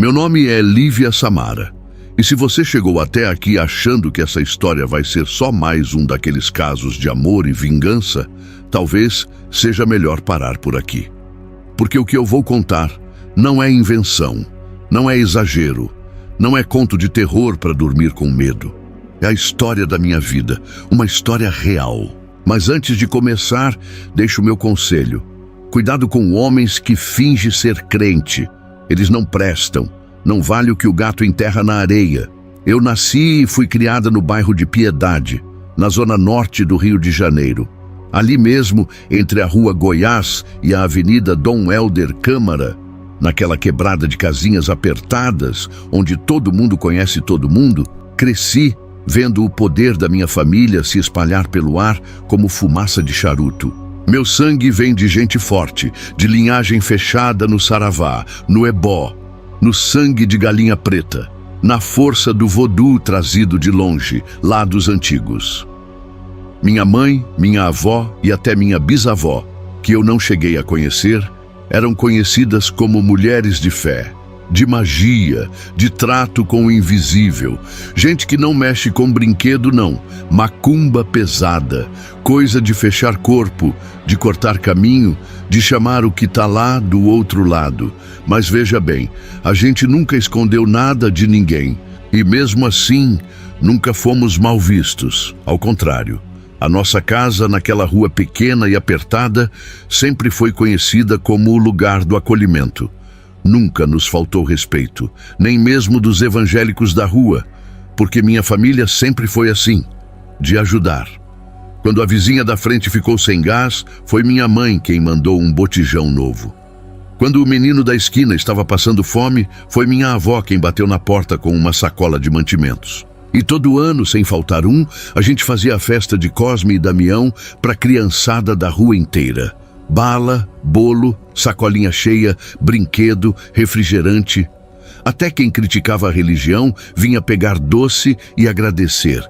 Meu nome é Lívia Samara. E se você chegou até aqui achando que essa história vai ser só mais um daqueles casos de amor e vingança, talvez seja melhor parar por aqui. Porque o que eu vou contar não é invenção, não é exagero, não é conto de terror para dormir com medo. É a história da minha vida, uma história real. Mas antes de começar, deixo o meu conselho. Cuidado com homens que fingem ser crente. Eles não prestam. Não vale o que o gato enterra na areia. Eu nasci e fui criada no bairro de Piedade, na zona norte do Rio de Janeiro. Ali mesmo, entre a Rua Goiás e a Avenida Dom Helder Câmara, naquela quebrada de casinhas apertadas, onde todo mundo conhece todo mundo, cresci vendo o poder da minha família se espalhar pelo ar como fumaça de charuto. Meu sangue vem de gente forte, de linhagem fechada no Saravá, no Ebó, no sangue de galinha preta, na força do vodú trazido de longe, lá dos antigos. Minha mãe, minha avó e até minha bisavó, que eu não cheguei a conhecer, eram conhecidas como mulheres de fé, de magia, de trato com o invisível, gente que não mexe com brinquedo não, macumba pesada, coisa de fechar corpo, de cortar caminho, de chamar o que tá lá do outro lado. Mas veja bem, a gente nunca escondeu nada de ninguém, e mesmo assim, nunca fomos mal vistos, ao contrário. A nossa casa, naquela rua pequena e apertada, sempre foi conhecida como o lugar do acolhimento. Nunca nos faltou respeito, nem mesmo dos evangélicos da rua, porque minha família sempre foi assim, de ajudar. Quando a vizinha da frente ficou sem gás, foi minha mãe quem mandou um botijão novo. Quando o menino da esquina estava passando fome, foi minha avó quem bateu na porta com uma sacola de mantimentos. E todo ano, sem faltar um, a gente fazia a festa de Cosme e Damião para a criançada da rua inteira. Bala, bolo, sacolinha cheia, brinquedo, refrigerante. Até quem criticava a religião vinha pegar doce e agradecer.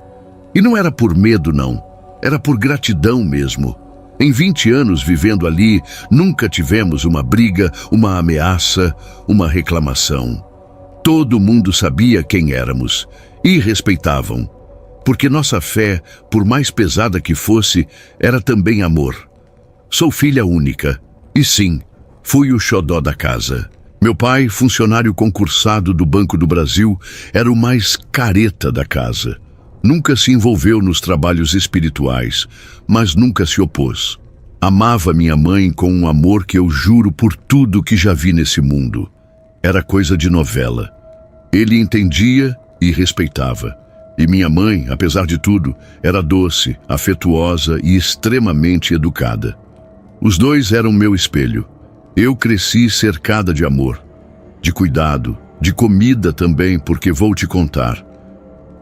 E não era por medo, não. Era por gratidão mesmo. Em 20 anos vivendo ali, nunca tivemos uma briga, uma ameaça, uma reclamação. Todo mundo sabia quem éramos e respeitavam. Porque nossa fé, por mais pesada que fosse, era também amor. Sou filha única. E sim, fui o xodó da casa. Meu pai, funcionário concursado do Banco do Brasil, era o mais careta da casa. Nunca se envolveu nos trabalhos espirituais, mas nunca se opôs. Amava minha mãe com um amor que eu juro por tudo que já vi nesse mundo. Era coisa de novela. Ele entendia e respeitava. E minha mãe, apesar de tudo, era doce, afetuosa e extremamente educada. Os dois eram meu espelho. Eu cresci cercada de amor, de cuidado, de comida também, porque vou te contar.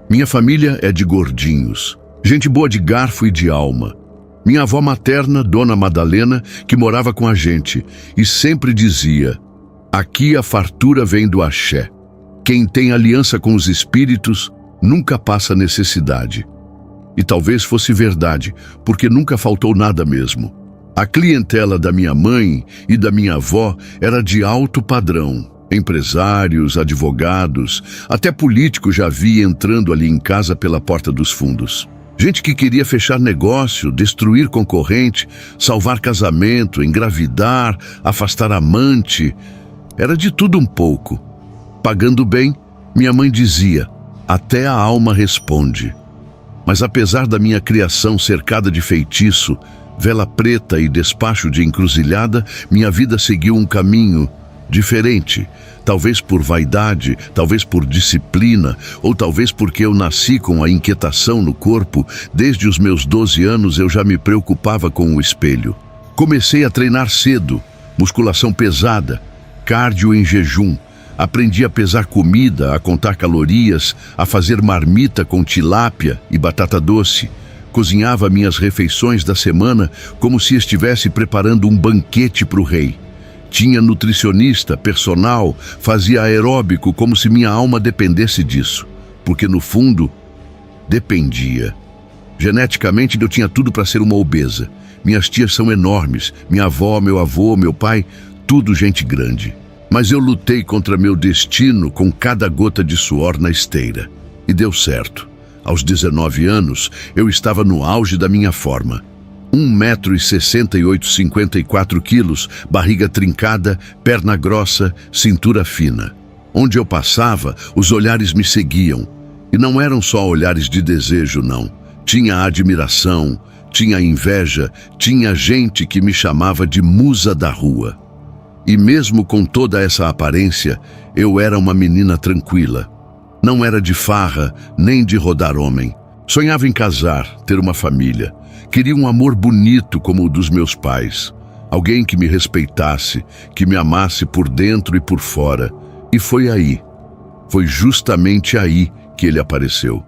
Minha família é de gordinhos, gente boa de garfo e de alma. Minha avó materna, Dona Madalena, que morava com a gente, e sempre dizia: aqui a fartura vem do axé. Quem tem aliança com os espíritos nunca passa necessidade. E talvez fosse verdade, porque nunca faltou nada mesmo. A clientela da minha mãe e da minha avó era de alto padrão. Empresários, advogados, até políticos já vi entrando ali em casa pela porta dos fundos. Gente que queria fechar negócio, destruir concorrente, salvar casamento, engravidar, afastar amante. Era de tudo um pouco. Pagando bem, minha mãe dizia: até a alma responde. Mas apesar da minha criação cercada de feitiço, vela preta e despacho de encruzilhada, minha vida seguiu um caminho diferente. Talvez por vaidade, talvez por disciplina, ou talvez porque eu nasci com a inquietação no corpo. Desde os meus 12 anos eu já me preocupava com o espelho. Comecei a treinar cedo, musculação pesada, cardio em jejum. Aprendi a pesar comida, a contar calorias, a fazer marmita com tilápia e batata doce. Cozinhava minhas refeições da semana como se estivesse preparando um banquete para o rei. Tinha nutricionista, personal, fazia aeróbico como se minha alma dependesse disso. Porque no fundo, dependia. Geneticamente eu tinha tudo para ser uma obesa. Minhas tias são enormes, minha avó, meu avô, meu pai, tudo gente grande. Mas eu lutei contra meu destino com cada gota de suor na esteira. E deu certo. Aos 19 anos, eu estava no auge da minha forma. 1,68 m, 54 quilos, barriga trincada, perna grossa, cintura fina. Onde eu passava, os olhares me seguiam. E não eram só olhares de desejo, não. Tinha admiração, tinha inveja, tinha gente que me chamava de musa da rua. E mesmo com toda essa aparência, eu era uma menina tranquila. Não era de farra, nem de rodar homem. Sonhava em casar, ter uma família. Queria um amor bonito como o dos meus pais. Alguém que me respeitasse, que me amasse por dentro e por fora. E foi aí. Foi justamente aí que ele apareceu.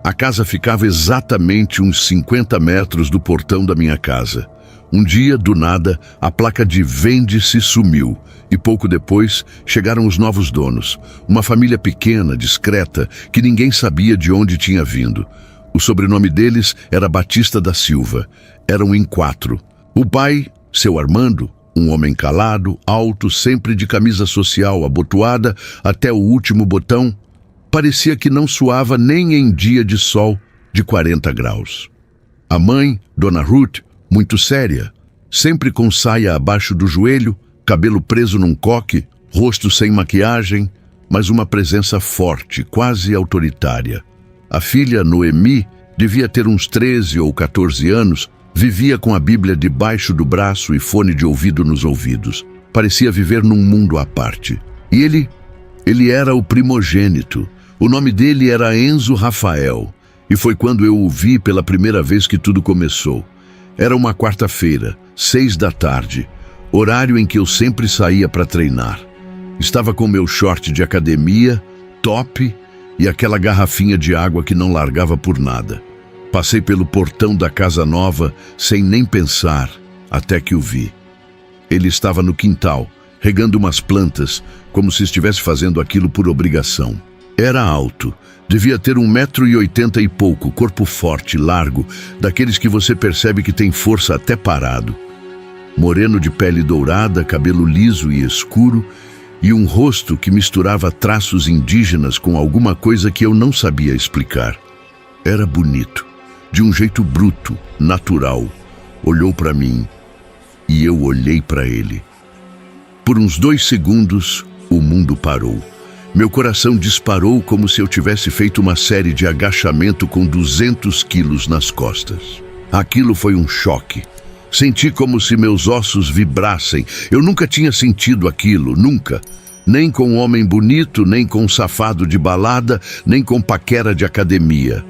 A casa ficava exatamente uns 50 metros do portão da minha casa. Um dia, do nada, a placa de vende-se sumiu e pouco depois chegaram os novos donos. Uma família pequena, discreta, que ninguém sabia de onde tinha vindo. O sobrenome deles era Batista da Silva. Eram em 4. O pai, seu Armando, um homem calado, alto, sempre de camisa social abotoada até o último botão, parecia que não suava nem em dia de sol de 40 graus. A mãe, Dona Ruth, muito séria, sempre com saia abaixo do joelho, cabelo preso num coque, rosto sem maquiagem, mas uma presença forte, quase autoritária. A filha, Noemi, devia ter uns 13 ou 14 anos, vivia com a Bíblia debaixo do braço e fone de ouvido nos ouvidos. Parecia viver num mundo à parte. E ele era o primogênito. O nome dele era Enzo Rafael. E foi quando eu o vi pela primeira vez que tudo começou. Era uma quarta-feira, 6 da tarde, horário em que eu sempre saía para treinar. Estava com meu short de academia, top e aquela garrafinha de água que não largava por nada. Passei pelo portão da casa nova sem nem pensar, até que o vi. Ele estava no quintal, regando umas plantas, como se estivesse fazendo aquilo por obrigação. Era alto, devia ter 1,80 m e pouco, corpo forte, largo, daqueles que você percebe que tem força até parado. Moreno de pele dourada, cabelo liso e escuro, e um rosto que misturava traços indígenas com alguma coisa que eu não sabia explicar. Era bonito, de um jeito bruto, natural. Olhou para mim e eu olhei para ele. Por uns 2 segundos, o mundo parou. Meu coração disparou como se eu tivesse feito uma série de agachamento com 200 quilos nas costas. Aquilo foi um choque. Senti como se meus ossos vibrassem. Eu nunca tinha sentido aquilo, nunca. Nem com um homem bonito, nem com um safado de balada, nem com paquera de academia.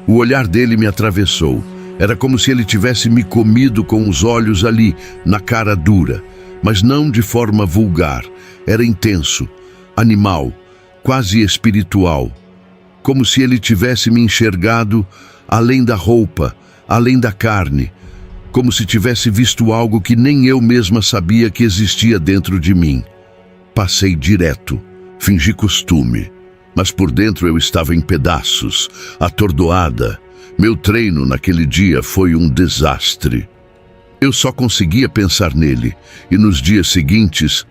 O olhar dele me atravessou. Era como se ele tivesse me comido com os olhos ali, na cara dura. Mas não de forma vulgar. Era intenso, animal, quase espiritual. Como se ele tivesse me enxergado além da roupa, além da carne. Como se tivesse visto algo que nem eu mesma sabia que existia dentro de mim. Passei direto, fingi costume, mas por dentro eu estava em pedaços, atordoada. Meu treino naquele dia foi um desastre. Eu só conseguia pensar nele, e nos dias seguintes,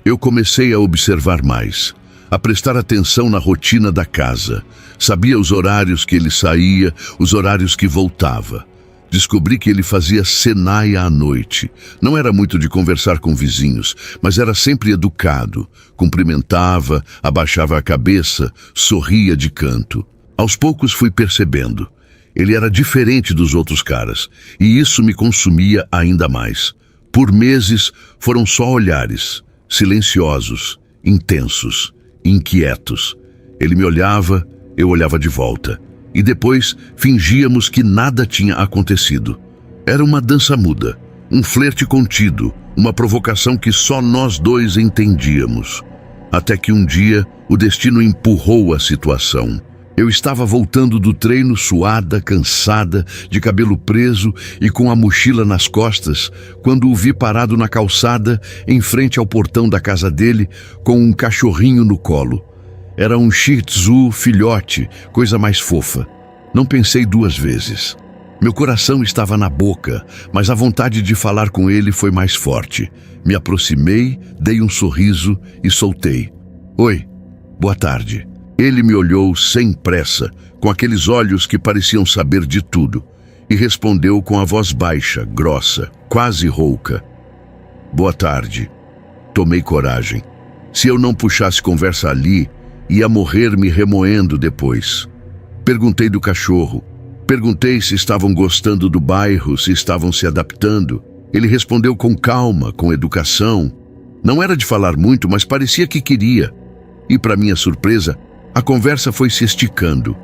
eu comecei a observar mais, a prestar atenção na rotina da casa. Sabia os horários que ele saía, os horários que voltava. Descobri que ele fazia cenaia à noite. Não era muito de conversar com vizinhos, mas era sempre educado. Cumprimentava, abaixava a cabeça, sorria de canto. Aos poucos fui percebendo. Ele era diferente dos outros caras, e isso me consumia ainda mais. Por meses foram só olhares, silenciosos, intensos, inquietos. Ele me olhava, eu olhava de volta. E depois fingíamos que nada tinha acontecido. Era uma dança muda, um flerte contido, uma provocação que só nós dois entendíamos. Até que um dia o destino empurrou a situação. Eu estava voltando do treino suada, cansada, de cabelo preso e com a mochila nas costas, quando o vi parado na calçada, em frente ao portão da casa dele, com um cachorrinho no colo. Era um Shih Tzu filhote, coisa mais fofa. Não pensei 2 vezes. Meu coração estava na boca, mas a vontade de falar com ele foi mais forte. Me aproximei, dei um sorriso e soltei. Oi, boa tarde. Ele me olhou sem pressa, com aqueles olhos que pareciam saber de tudo, e respondeu com a voz baixa, grossa, quase rouca. Boa tarde. Tomei coragem. Se eu não puxasse conversa ali, ia morrer me remoendo depois. Perguntei do cachorro. Perguntei se estavam gostando do bairro, se estavam se adaptando. Ele respondeu com calma, com educação. Não era de falar muito, mas parecia que queria. E, para minha surpresa, a conversa foi se esticando.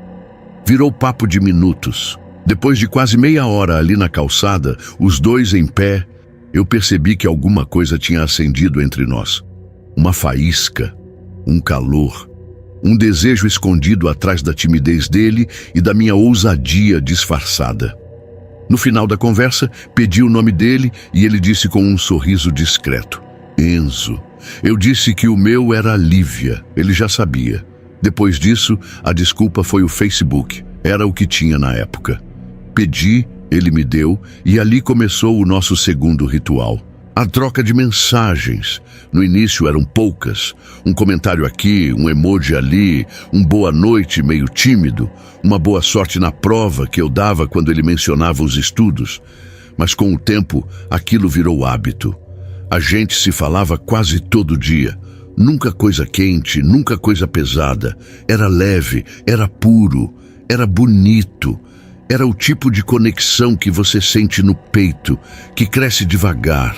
Virou papo de minutos. Depois de quase meia hora ali na calçada, os dois em pé, eu percebi que alguma coisa tinha acendido entre nós. Uma faísca, um calor, um desejo escondido atrás da timidez dele e da minha ousadia disfarçada. No final da conversa, pedi o nome dele e ele disse com um sorriso discreto: Enzo. Eu disse que o meu era Lívia, ele já sabia. Depois disso, a desculpa foi o Facebook, era o que tinha na época. Pedi, ele me deu e ali começou o nosso segundo ritual. A troca de mensagens. No início eram poucas. Um comentário aqui, um emoji ali, um boa noite meio tímido, uma boa sorte na prova que eu dava quando ele mencionava os estudos. Mas com o tempo, aquilo virou hábito. A gente se falava quase todo dia. Nunca coisa quente, nunca coisa pesada. Era leve, era puro, era bonito. Era o tipo de conexão que você sente no peito, que cresce devagar,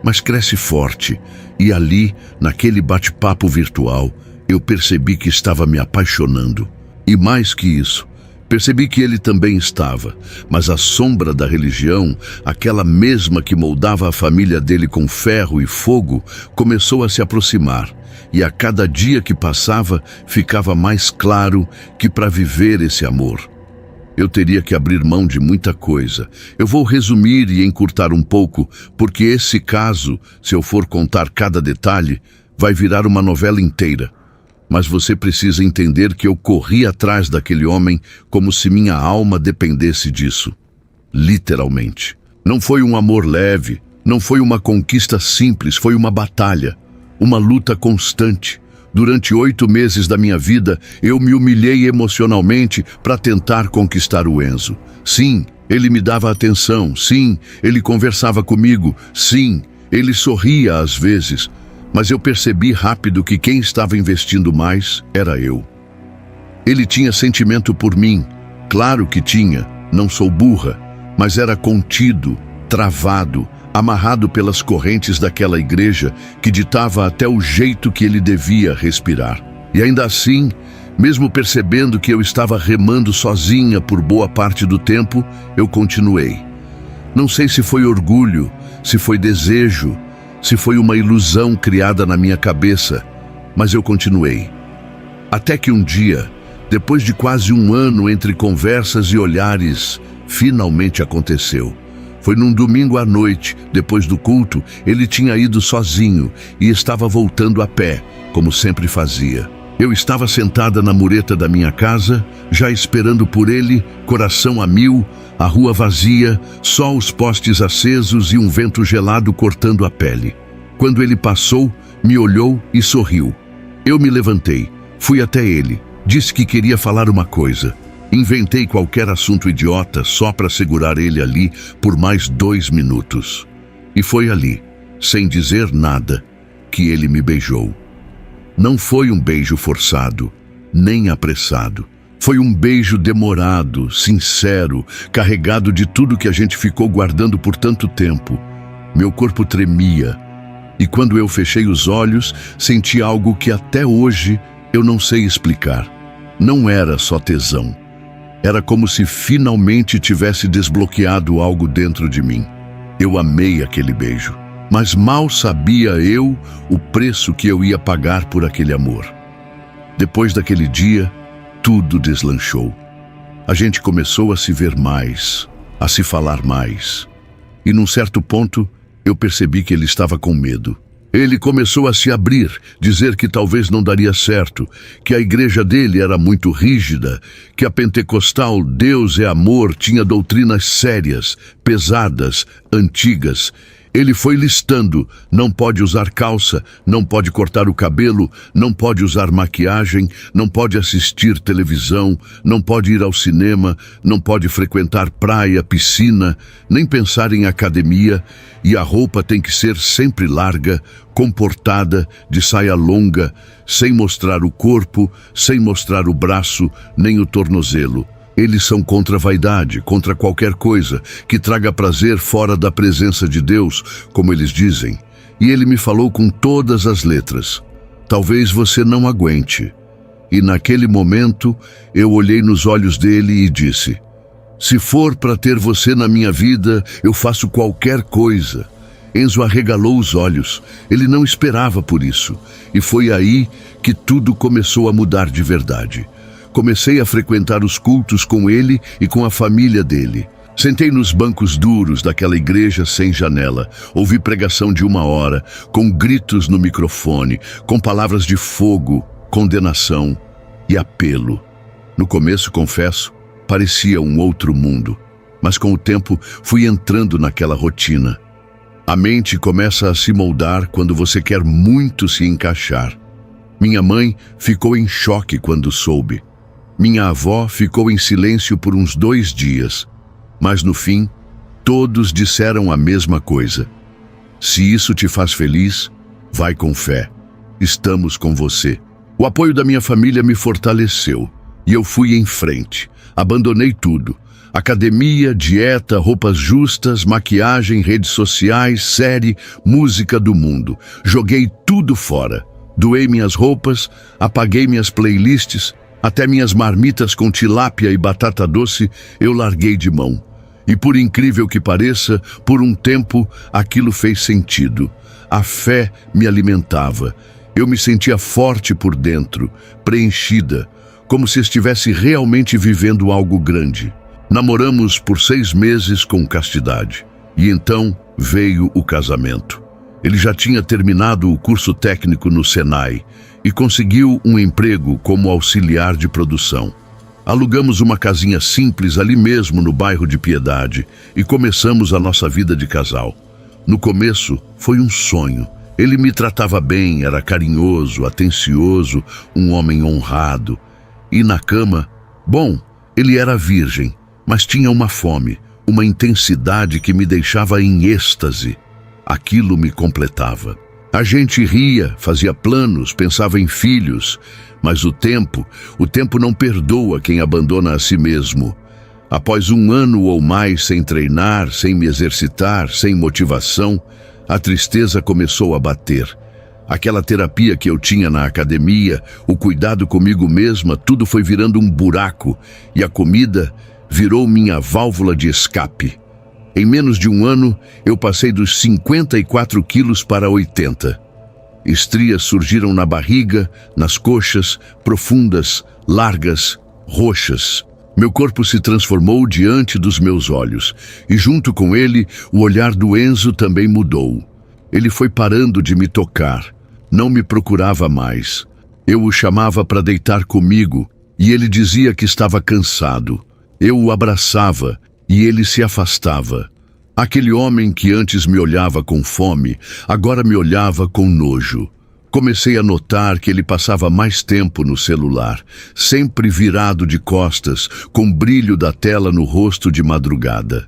mas cresce forte. E ali, naquele bate-papo virtual, eu percebi que estava me apaixonando. E mais que isso, percebi que ele também estava, mas a sombra da religião, aquela mesma que moldava a família dele com ferro e fogo, começou a se aproximar. E a cada dia que passava, ficava mais claro que para viver esse amor, eu teria que abrir mão de muita coisa. Eu vou resumir e encurtar um pouco, porque esse caso, se eu for contar cada detalhe, vai virar uma novela inteira. Mas você precisa entender que eu corri atrás daquele homem como se minha alma dependesse disso. Literalmente. Não foi um amor leve, não foi uma conquista simples, foi uma batalha, uma luta constante. Durante 8 meses da minha vida, eu me humilhei emocionalmente para tentar conquistar o Enzo. Sim, ele me dava atenção. Sim, ele conversava comigo. Sim, ele sorria às vezes. Mas eu percebi rápido que quem estava investindo mais era eu. Ele tinha sentimento por mim. Claro que tinha, não sou burra. Mas era contido, travado, amarrado pelas correntes daquela igreja que ditava até o jeito que ele devia respirar. E ainda assim, mesmo percebendo que eu estava remando sozinha por boa parte do tempo, eu continuei. Não sei se foi orgulho, se foi desejo, se foi uma ilusão criada na minha cabeça, mas eu continuei. Até que um dia, depois de quase um ano entre conversas e olhares, finalmente aconteceu. Foi num domingo à noite, depois do culto, ele tinha ido sozinho e estava voltando a pé, como sempre fazia. Eu estava sentada na mureta da minha casa, já esperando por ele, coração a mil, a rua vazia, só os postes acesos e um vento gelado cortando a pele. Quando ele passou, me olhou e sorriu. Eu me levantei, fui até ele, disse que queria falar uma coisa. Inventei qualquer assunto idiota só para segurar ele ali por mais 2 minutos. E foi ali, sem dizer nada, que ele me beijou. Não foi um beijo forçado, nem apressado. Foi um beijo demorado, sincero, carregado de tudo que a gente ficou guardando por tanto tempo. Meu corpo tremia, e quando eu fechei os olhos, senti algo que até hoje eu não sei explicar. Não era só tesão. Era como se finalmente tivesse desbloqueado algo dentro de mim. Eu amei aquele beijo, mas mal sabia eu o preço que eu ia pagar por aquele amor. Depois daquele dia, tudo deslanchou. A gente começou a se ver mais, a se falar mais. E num certo ponto, eu percebi que ele estava com medo. Ele começou a se abrir, dizer que talvez não daria certo, que a igreja dele era muito rígida, que a pentecostal Deus é Amor tinha doutrinas sérias, pesadas, antigas. Ele foi listando: não pode usar calça, não pode cortar o cabelo, não pode usar maquiagem, não pode assistir televisão, não pode ir ao cinema, não pode frequentar praia, piscina, nem pensar em academia, e a roupa tem que ser sempre larga, comportada, de saia longa, sem mostrar o corpo, sem mostrar o braço, nem o tornozelo. Eles são contra a vaidade, contra qualquer coisa que traga prazer fora da presença de Deus, como eles dizem. E ele me falou com todas as letras: talvez você não aguente. E naquele momento eu olhei nos olhos dele e disse: se for para ter você na minha vida, eu faço qualquer coisa. Enzo arregalou os olhos. Ele não esperava por isso. E foi aí que tudo começou a mudar de verdade. Comecei a frequentar os cultos com ele e com a família dele. Sentei nos bancos duros daquela igreja sem janela. Ouvi pregação de 1 hora, com gritos no microfone, com palavras de fogo, condenação e apelo. No começo, confesso, parecia um outro mundo. Mas com o tempo fui entrando naquela rotina. A mente começa a se moldar quando você quer muito se encaixar. Minha mãe ficou em choque quando soube. Minha avó ficou em silêncio por uns 2 dias, mas no fim, todos disseram a mesma coisa: se isso te faz feliz, vai com fé. Estamos com você. O apoio da minha família me fortaleceu e eu fui em frente. Abandonei tudo: academia, dieta, roupas justas, maquiagem, redes sociais, série, música do mundo. Joguei tudo fora. Doei minhas roupas, apaguei minhas playlists. Até minhas marmitas com tilápia e batata doce eu larguei de mão. E por incrível que pareça, por um tempo aquilo fez sentido. A fé me alimentava. Eu me sentia forte por dentro, preenchida, como se estivesse realmente vivendo algo grande. Namoramos por 6 meses com castidade. E então veio o casamento. Ele já tinha terminado o curso técnico no Senai e conseguiu um emprego como auxiliar de produção. Alugamos uma casinha simples ali mesmo no bairro de Piedade e começamos a nossa vida de casal. No começo foi um sonho. Ele me tratava bem, era carinhoso, atencioso, um homem honrado. E na cama, bom, ele era virgem, mas tinha uma fome, uma intensidade que me deixava em êxtase. Aquilo me completava. A gente ria, fazia planos, pensava em filhos, mas o tempo não perdoa quem abandona a si mesmo. Após 1 ano ou mais sem treinar, sem me exercitar, sem motivação, a tristeza começou a bater. Aquela terapia que eu tinha na academia, o cuidado comigo mesma, tudo foi virando um buraco e a comida virou minha válvula de escape. Em menos de 1 ano, eu passei dos 54 quilos para 80. Estrias surgiram na barriga, nas coxas, profundas, largas, roxas. Meu corpo se transformou diante dos meus olhos, e junto com ele, o olhar do Enzo também mudou. Ele foi parando de me tocar, não me procurava mais. Eu o chamava para deitar comigo, e ele dizia que estava cansado. Eu o abraçava, e ele se afastava. Aquele homem que antes me olhava com fome, agora me olhava com nojo. Comecei a notar que ele passava mais tempo no celular, sempre virado de costas, com brilho da tela no rosto de madrugada.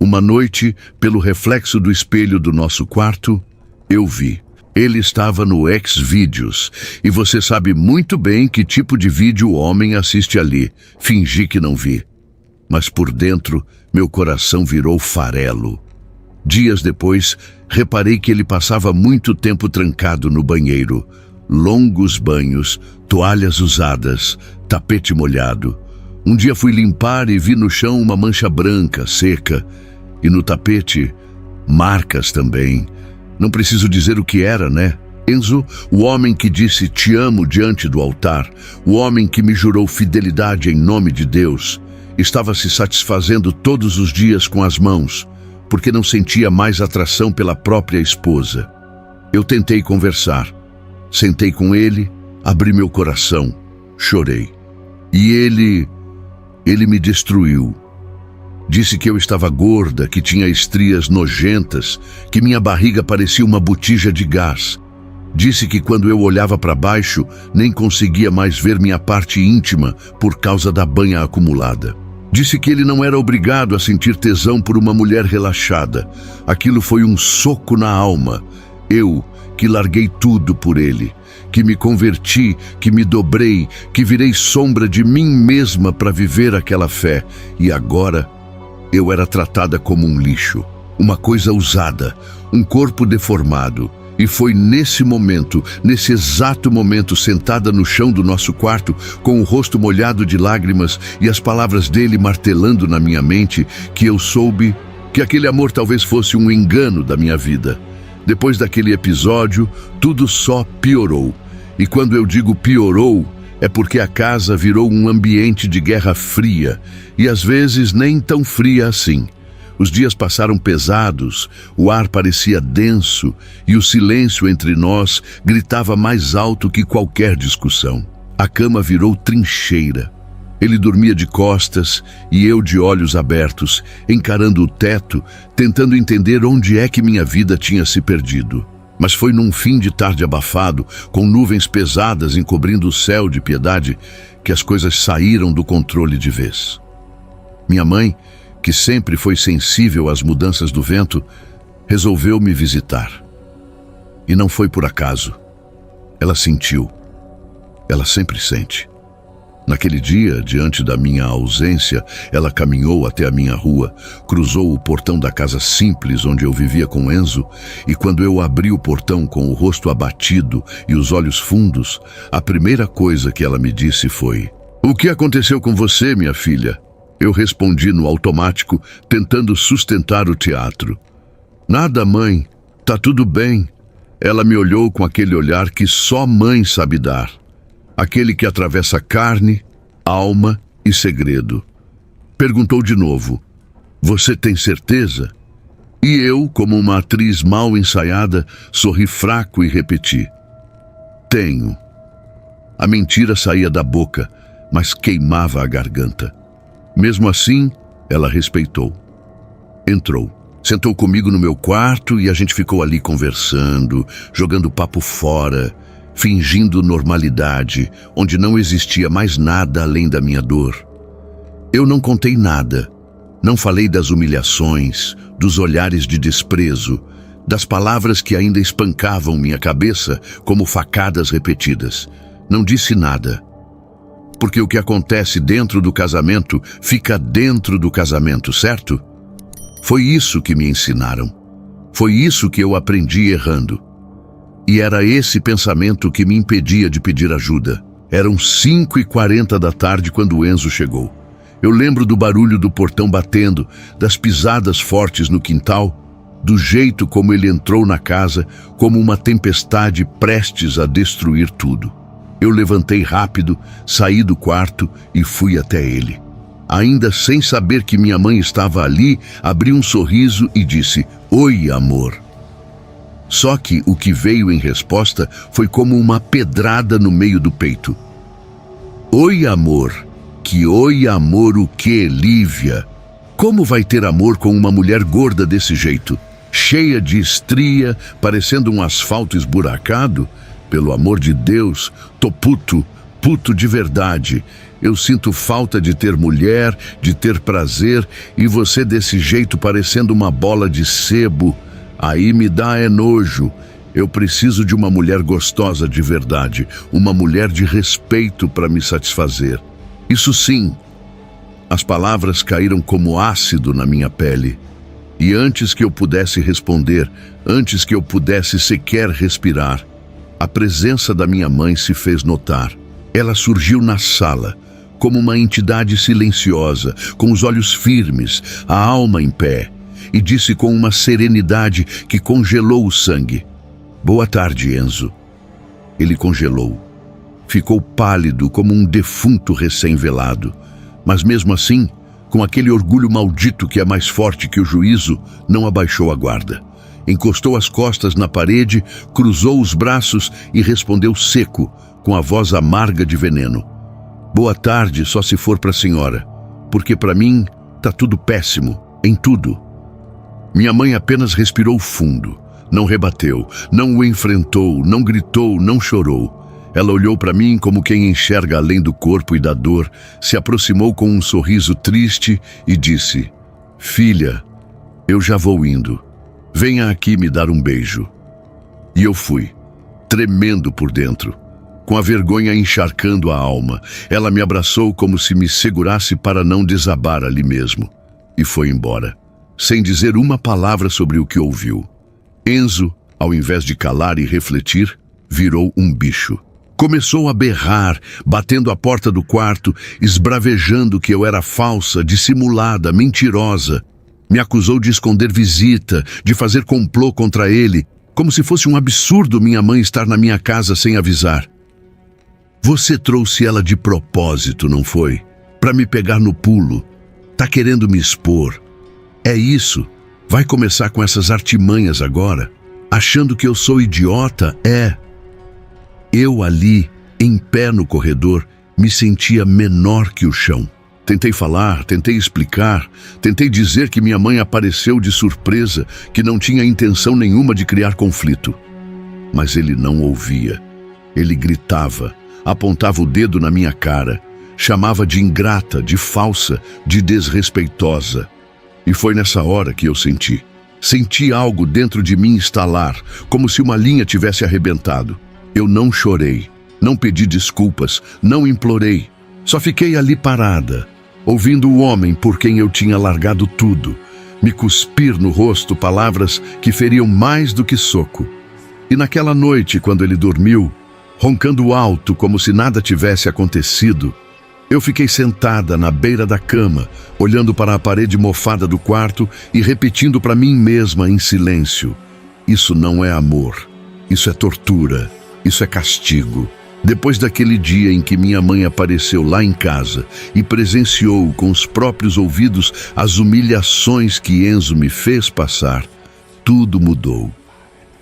Uma noite, pelo reflexo do espelho do nosso quarto, eu vi. Ele estava no Xvideos, e você sabe muito bem que tipo de vídeo o homem assiste ali. Fingi que não vi. Mas por dentro, meu coração virou farelo. Dias depois, reparei que ele passava muito tempo trancado no banheiro. Longos banhos, toalhas usadas, tapete molhado. Um dia fui limpar e vi no chão uma mancha branca, seca. E no tapete, marcas também. Não preciso dizer o que era, né? Enzo, o homem que disse "te amo" diante do altar, o homem que me jurou fidelidade em nome de Deus, estava se satisfazendo todos os dias com as mãos, porque não sentia mais atração pela própria esposa. Eu tentei conversar. Sentei com ele, abri meu coração, chorei. E ele me destruiu. Disse que eu estava gorda, que tinha estrias nojentas, que minha barriga parecia uma botija de gás. Disse que quando eu olhava para baixo, nem conseguia mais ver minha parte íntima por causa da banha acumulada. Disse que ele não era obrigado a sentir tesão por uma mulher relaxada. Aquilo foi um soco na alma. Eu, que larguei tudo por ele, que me converti, que me dobrei, que virei sombra de mim mesma para viver aquela fé. E agora, eu era tratada como um lixo, uma coisa usada, um corpo deformado. E foi nesse momento, nesse exato momento, sentada no chão do nosso quarto, com o rosto molhado de lágrimas e as palavras dele martelando na minha mente, que eu soube que aquele amor talvez fosse um engano da minha vida. Depois daquele episódio, tudo só piorou. E quando eu digo piorou, é porque a casa virou um ambiente de guerra fria, e às vezes nem tão fria assim. Os dias passaram pesados, o ar parecia denso e o silêncio entre nós gritava mais alto que qualquer discussão. A cama virou trincheira. Ele dormia de costas e eu de olhos abertos, encarando o teto, tentando entender onde é que minha vida tinha se perdido. Mas foi num fim de tarde abafado, com nuvens pesadas encobrindo o céu de piedade, que as coisas saíram do controle de vez. Minha mãe, que sempre foi sensível às mudanças do vento, resolveu me visitar. E não foi por acaso. Ela sentiu. Ela sempre sente. Naquele dia, diante da minha ausência, ela caminhou até a minha rua, cruzou o portão da casa simples onde eu vivia com Enzo, e quando eu abri o portão com o rosto abatido e os olhos fundos, a primeira coisa que ela me disse foi: "O que aconteceu com você, minha filha?" Eu respondi no automático, tentando sustentar o teatro. "Nada, mãe. Tá tudo bem." Ela me olhou com aquele olhar que só mãe sabe dar. Aquele que atravessa carne, alma e segredo. Perguntou de novo: "Você tem certeza?" E eu, como uma atriz mal ensaiada, sorri fraco e repeti: "Tenho." A mentira saía da boca, mas queimava a garganta. Mesmo assim, ela respeitou. Entrou, sentou comigo no meu quarto e a gente ficou ali conversando, jogando papo fora, fingindo normalidade, onde não existia mais nada além da minha dor. Eu não contei nada. Não falei das humilhações, dos olhares de desprezo, das palavras que ainda espancavam minha cabeça como facadas repetidas. Não disse nada. Porque o que acontece dentro do casamento fica dentro do casamento, certo? Foi isso que me ensinaram. Foi isso que eu aprendi errando. E era esse pensamento que me impedia de pedir ajuda. Eram 5h40 da tarde quando Enzo chegou. Eu lembro do barulho do portão batendo, das pisadas fortes no quintal, do jeito como ele entrou na casa, como uma tempestade prestes a destruir tudo. Eu levantei rápido, saí do quarto e fui até ele. Ainda sem saber que minha mãe estava ali, abri um sorriso e disse: "Oi, amor." Só que o que veio em resposta foi como uma pedrada no meio do peito. "Oi, amor." Que oi, amor o quê, Lívia? Como vai ter amor com uma mulher gorda desse jeito? Cheia de estria, parecendo um asfalto esburacado? Pelo amor de Deus, tô puto de verdade. Eu sinto falta de ter mulher, de ter prazer, e você desse jeito parecendo uma bola de sebo. Aí me dá nojo. Eu preciso de uma mulher gostosa de verdade, uma mulher de respeito para me satisfazer. Isso sim. As palavras caíram como ácido na minha pele. E antes que eu pudesse responder, antes que eu pudesse sequer respirar, a presença da minha mãe se fez notar. Ela surgiu na sala, como uma entidade silenciosa, com os olhos firmes, a alma em pé, e disse com uma serenidade que congelou o sangue: "Boa tarde, Enzo." Ele congelou. Ficou pálido como um defunto recém-velado, mas mesmo assim, com aquele orgulho maldito que é mais forte que o juízo, não abaixou a guarda. Encostou as costas na parede, cruzou os braços e respondeu seco, com a voz amarga de veneno: "Boa tarde, só se for para a senhora, porque para mim tá tudo péssimo, em tudo." Minha mãe apenas respirou fundo, não rebateu, não o enfrentou, não gritou, não chorou. Ela olhou para mim como quem enxerga além do corpo e da dor, se aproximou com um sorriso triste e disse: "Filha, eu já vou indo. Venha aqui me dar um beijo." E eu fui, tremendo por dentro, com a vergonha encharcando a alma. Ela me abraçou como se me segurasse para não desabar ali mesmo, e foi embora, sem dizer uma palavra sobre o que ouviu. Enzo, ao invés de calar e refletir, virou um bicho. Começou a berrar, batendo a porta do quarto, esbravejando que eu era falsa, dissimulada, mentirosa. Me acusou de esconder visita, de fazer complô contra ele, como se fosse um absurdo minha mãe estar na minha casa sem avisar. "Você trouxe ela de propósito, não foi? Para me pegar no pulo. Tá querendo me expor. É isso? Vai começar com essas artimanhas agora? Achando que eu sou idiota? É." Eu ali, em pé no corredor, me sentia menor que o chão. Tentei falar, tentei explicar, tentei dizer que minha mãe apareceu de surpresa, que não tinha intenção nenhuma de criar conflito. Mas ele não ouvia. Ele gritava, apontava o dedo na minha cara, chamava de ingrata, de falsa, de desrespeitosa. E foi nessa hora que eu senti. Senti algo dentro de mim estalar, como se uma linha tivesse arrebentado. Eu não chorei, não pedi desculpas, não implorei. Só fiquei ali parada, ouvindo o homem por quem eu tinha largado tudo, me cuspir no rosto palavras que feriam mais do que soco. E naquela noite, quando ele dormiu, roncando alto como se nada tivesse acontecido, eu fiquei sentada na beira da cama, olhando para a parede mofada do quarto e repetindo para mim mesma em silêncio: "Isso não é amor, isso é tortura, isso é castigo." Depois daquele dia em que minha mãe apareceu lá em casa e presenciou com os próprios ouvidos as humilhações que Enzo me fez passar, tudo mudou.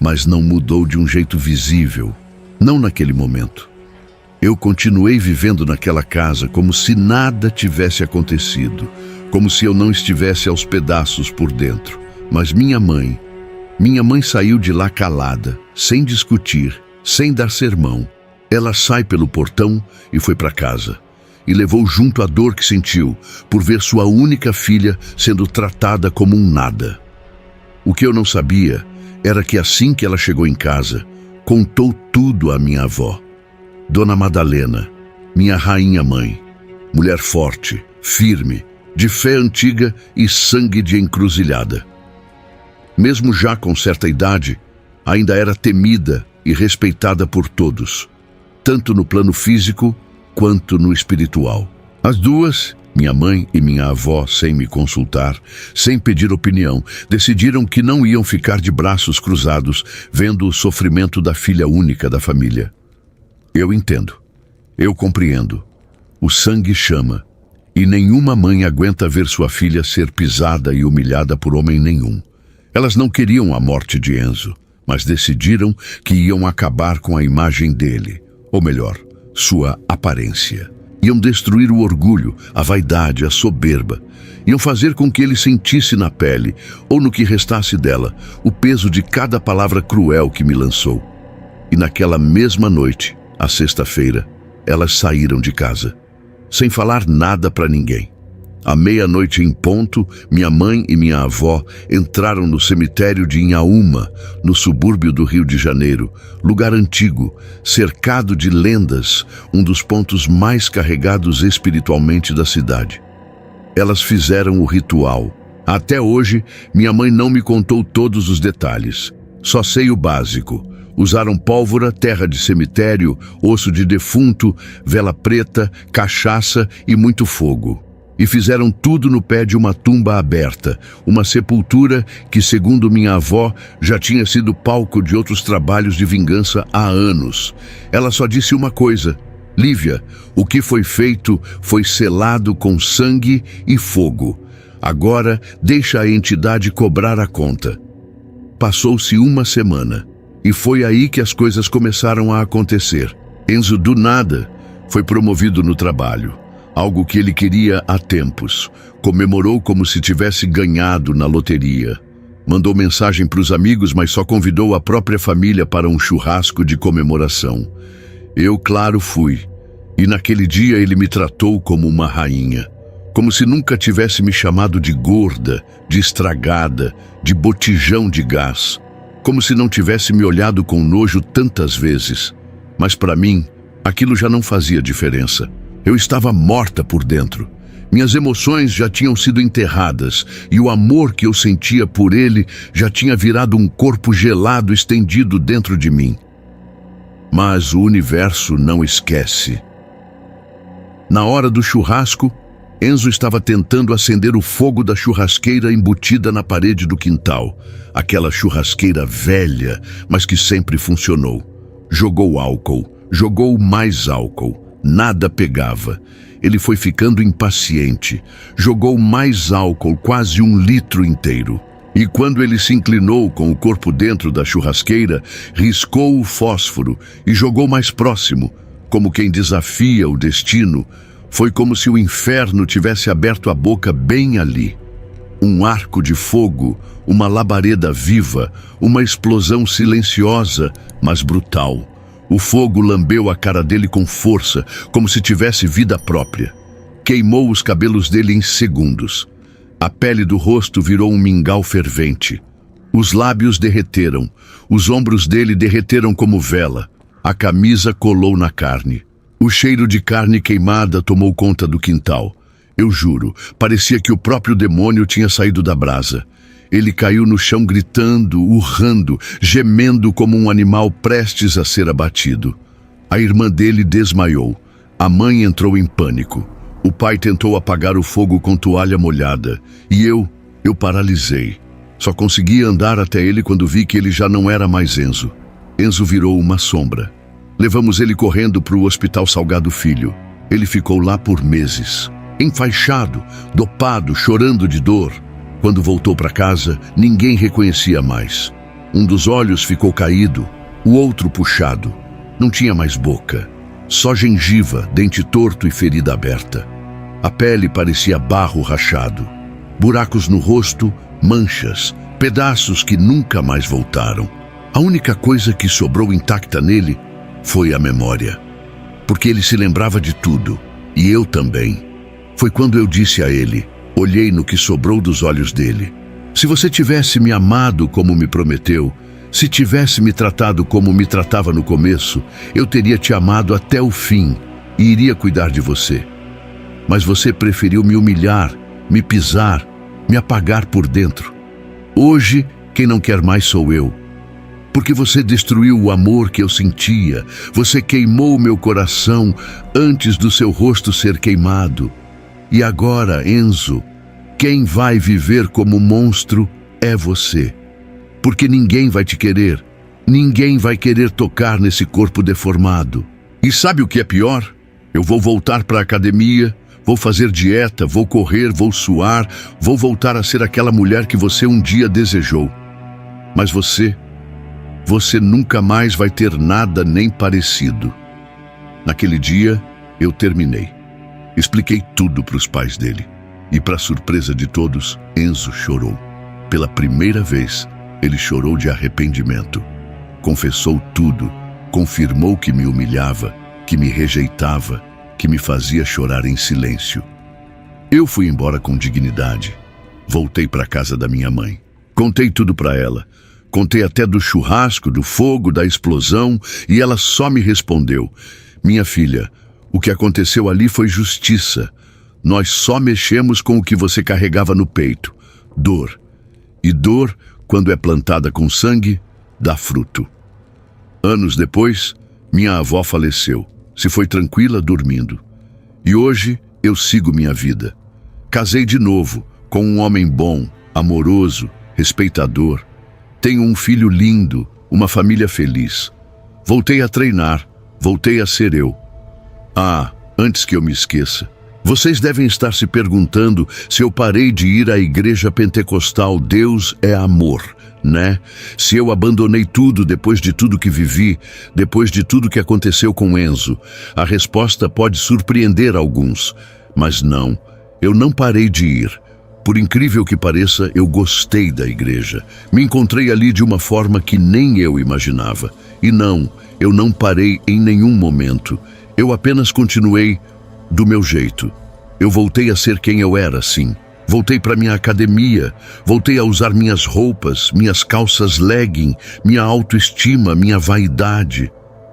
Mas não mudou de um jeito visível, não naquele momento. Eu continuei vivendo naquela casa como se nada tivesse acontecido, como se eu não estivesse aos pedaços por dentro. Mas minha mãe saiu de lá calada, sem discutir, sem dar sermão. Ela sai pelo portão e foi para casa. E levou junto a dor que sentiu por ver sua única filha sendo tratada como um nada. O que eu não sabia era que assim que ela chegou em casa, contou tudo à minha avó. Dona Madalena, minha rainha-mãe, mulher forte, firme, de fé antiga e sangue de encruzilhada. Mesmo já com certa idade, ainda era temida e respeitada por todos, tanto no plano físico quanto no espiritual. As duas, minha mãe e minha avó, sem me consultar, sem pedir opinião, decidiram que não iam ficar de braços cruzados vendo o sofrimento da filha única da família. Eu entendo, eu compreendo. O sangue chama, e nenhuma mãe aguenta ver sua filha ser pisada e humilhada por homem nenhum. Elas não queriam a morte de Enzo, mas decidiram que iam acabar com a imagem dele, ou melhor, sua aparência. Iam destruir o orgulho, a vaidade, a soberba. Iam fazer com que ele sentisse na pele, ou no que restasse dela, o peso de cada palavra cruel que me lançou. E naquela mesma noite, a sexta-feira, elas saíram de casa, sem falar nada para ninguém. À meia-noite em ponto, minha mãe e minha avó entraram no cemitério de Inhaúma, no subúrbio do Rio de Janeiro, lugar antigo, cercado de lendas, um dos pontos mais carregados espiritualmente da cidade. Elas fizeram o ritual. Até hoje, minha mãe não me contou todos os detalhes. Só sei o básico. Usaram pólvora, terra de cemitério, osso de defunto, vela preta, cachaça e muito fogo. E fizeram tudo no pé de uma tumba aberta, uma sepultura que, segundo minha avó, já tinha sido palco de outros trabalhos de vingança há anos. Ela só disse uma coisa: Lívia, o que foi feito foi selado com sangue e fogo. Agora deixa a entidade cobrar a conta. Passou-se uma semana e foi aí que as coisas começaram a acontecer. Enzo, do nada, foi promovido no trabalho, algo que ele queria há tempos. Comemorou como se tivesse ganhado na loteria. Mandou mensagem para os amigos, mas só convidou a própria família para um churrasco de comemoração. Eu, claro, fui. E naquele dia ele me tratou como uma rainha. Como se nunca tivesse me chamado de gorda, de estragada, de botijão de gás. Como se não tivesse me olhado com nojo tantas vezes. Mas para mim, aquilo já não fazia diferença. Eu estava morta por dentro. Minhas emoções já tinham sido enterradas e o amor que eu sentia por ele já tinha virado um corpo gelado estendido dentro de mim. Mas o universo não esquece. Na hora do churrasco, Enzo estava tentando acender o fogo da churrasqueira embutida na parede do quintal. Aquela churrasqueira velha, mas que sempre funcionou. Jogou álcool, jogou mais álcool. Nada pegava. Ele foi ficando impaciente. Jogou mais álcool, quase 1 litro inteiro. E quando ele se inclinou com o corpo dentro da churrasqueira, riscou o fósforo e jogou mais próximo, como quem desafia o destino. Foi como se o inferno tivesse aberto a boca bem ali. Um arco de fogo, uma labareda viva, uma explosão silenciosa, mas brutal. O fogo lambeu a cara dele com força, como se tivesse vida própria. Queimou os cabelos dele em segundos. A pele do rosto virou um mingau fervente. Os lábios derreteram. Os ombros dele derreteram como vela. A camisa colou na carne. O cheiro de carne queimada tomou conta do quintal. Eu juro, parecia que o próprio demônio tinha saído da brasa. Ele caiu no chão gritando, urrando, gemendo como um animal prestes a ser abatido. A irmã dele desmaiou. A mãe entrou em pânico. O pai tentou apagar o fogo com toalha molhada. E eu paralisei. Só consegui andar até ele quando vi que ele já não era mais Enzo. Enzo virou uma sombra. Levamos ele correndo para o Hospital Salgado Filho. Ele ficou lá por meses. Enfaixado, dopado, chorando de dor. Quando voltou para casa, ninguém reconhecia mais. Um dos olhos ficou caído, o outro puxado. Não tinha mais boca. Só gengiva, dente torto e ferida aberta. A pele parecia barro rachado. Buracos no rosto, manchas, pedaços que nunca mais voltaram. A única coisa que sobrou intacta nele foi a memória. Porque ele se lembrava de tudo, e eu também. Foi quando eu disse a ele, olhei no que sobrou dos olhos dele. Se você tivesse me amado como me prometeu, se tivesse me tratado como me tratava no começo, eu teria te amado até o fim e iria cuidar de você. Mas você preferiu me humilhar, me pisar, me apagar por dentro. Hoje, quem não quer mais sou eu. Porque você destruiu o amor que eu sentia. Você queimou meu coração antes do seu rosto ser queimado. E agora, Enzo, quem vai viver como monstro é você. Porque ninguém vai te querer. Ninguém vai querer tocar nesse corpo deformado. E sabe o que é pior? Eu vou voltar para a academia, vou fazer dieta, vou correr, vou suar, vou voltar a ser aquela mulher que você um dia desejou. Mas você nunca mais vai ter nada nem parecido. Naquele dia, eu terminei. Expliquei tudo para os pais dele. E, para surpresa de todos, Enzo chorou. Pela primeira vez, ele chorou de arrependimento. Confessou tudo, confirmou que me humilhava, que me rejeitava, que me fazia chorar em silêncio. Eu fui embora com dignidade. Voltei para a casa da minha mãe. Contei tudo para ela. Contei até do churrasco, do fogo, da explosão, e ela só me respondeu: minha filha, o que aconteceu ali foi justiça. Nós só mexemos com o que você carregava no peito. Dor. E dor, quando é plantada com sangue, dá fruto. Anos depois, minha avó faleceu. Se foi tranquila dormindo. E hoje eu sigo minha vida. Casei de novo, com um homem bom, amoroso, respeitador. Tenho um filho lindo, uma família feliz. Voltei a treinar, voltei a ser eu. Ah, antes que eu me esqueça, vocês devem estar se perguntando se eu parei de ir à igreja pentecostal Deus é Amor. né? Se eu abandonei tudo depois de tudo que vivi, depois de tudo que aconteceu com Enzo, a resposta pode surpreender alguns. Mas não, eu não parei de ir. Por incrível que pareça, eu gostei da igreja. Me encontrei ali de uma forma que nem eu imaginava. E não, eu não parei em nenhum momento. Eu apenas continuei do meu jeito. Eu voltei a ser quem eu era, sim. Voltei para minha academia, voltei a usar minhas roupas, minhas calças legging, minha autoestima, minha vaidade.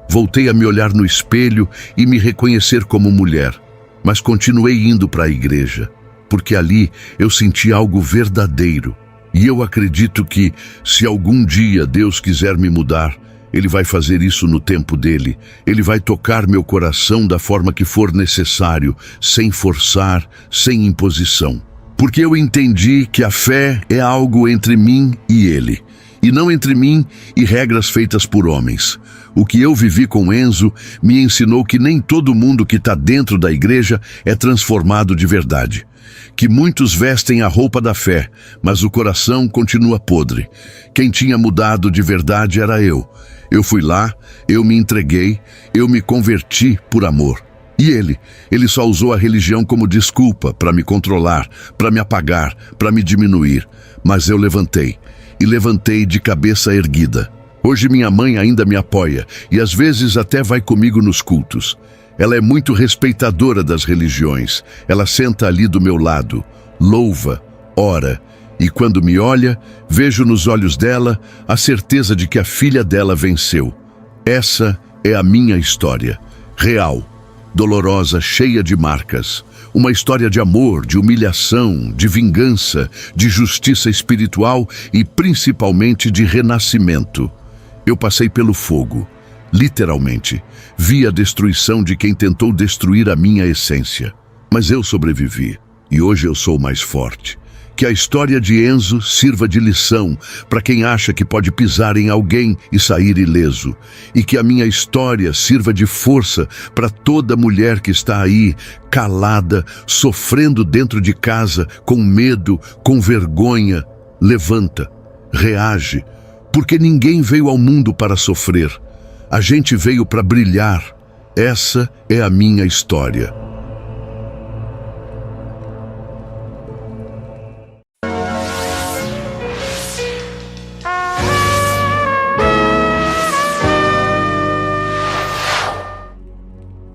Voltei a me olhar no espelho e me reconhecer como mulher. Mas continuei indo para a igreja, porque ali eu senti algo verdadeiro. E eu acredito que, se algum dia Deus quiser me mudar, Ele vai fazer isso no tempo dele. Ele vai tocar meu coração da forma que for necessário, sem forçar, sem imposição. Porque eu entendi que a fé é algo entre mim e Ele, e não entre mim e regras feitas por homens. O que eu vivi com Enzo me ensinou que nem todo mundo que está dentro da igreja é transformado de verdade. Que muitos vestem a roupa da fé, mas o coração continua podre. Quem tinha mudado de verdade era eu. Eu fui lá, eu me entreguei, eu me converti por amor. E ele só usou a religião como desculpa para me controlar, para me apagar, para me diminuir. Mas eu levantei, e levantei de cabeça erguida. Hoje minha mãe ainda me apoia, e às vezes até vai comigo nos cultos. Ela é muito respeitadora das religiões. Ela senta ali do meu lado, louva, ora, e quando me olha, vejo nos olhos dela a certeza de que a filha dela venceu. Essa é a minha história, real, dolorosa, cheia de marcas. Uma história de amor, de humilhação, de vingança, de justiça espiritual e principalmente de renascimento. Eu passei pelo fogo, literalmente. Vi a destruição de quem tentou destruir a minha essência. Mas eu sobrevivi e hoje eu sou mais forte. Que a história de Enzo sirva de lição para quem acha que pode pisar em alguém e sair ileso. E que a minha história sirva de força para toda mulher que está aí, calada, sofrendo dentro de casa, com medo, com vergonha. Levanta, reage, porque ninguém veio ao mundo para sofrer. A gente veio para brilhar. Essa é a minha história.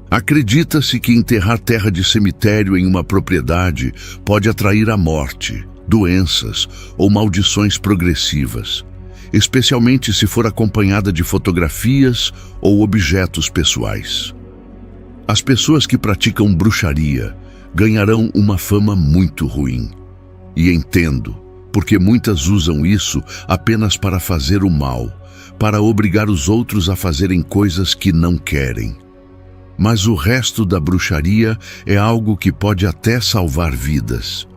Acredita-se que enterrar terra de cemitério em uma propriedade pode atrair a morte, doenças ou maldições progressivas, especialmente se for acompanhada de fotografias ou objetos pessoais. As pessoas que praticam bruxaria ganharão uma fama muito ruim. E entendo, porque muitas usam isso apenas para fazer o mal, para obrigar os outros a fazerem coisas que não querem. Mas o resto da bruxaria é algo que pode até salvar vidas.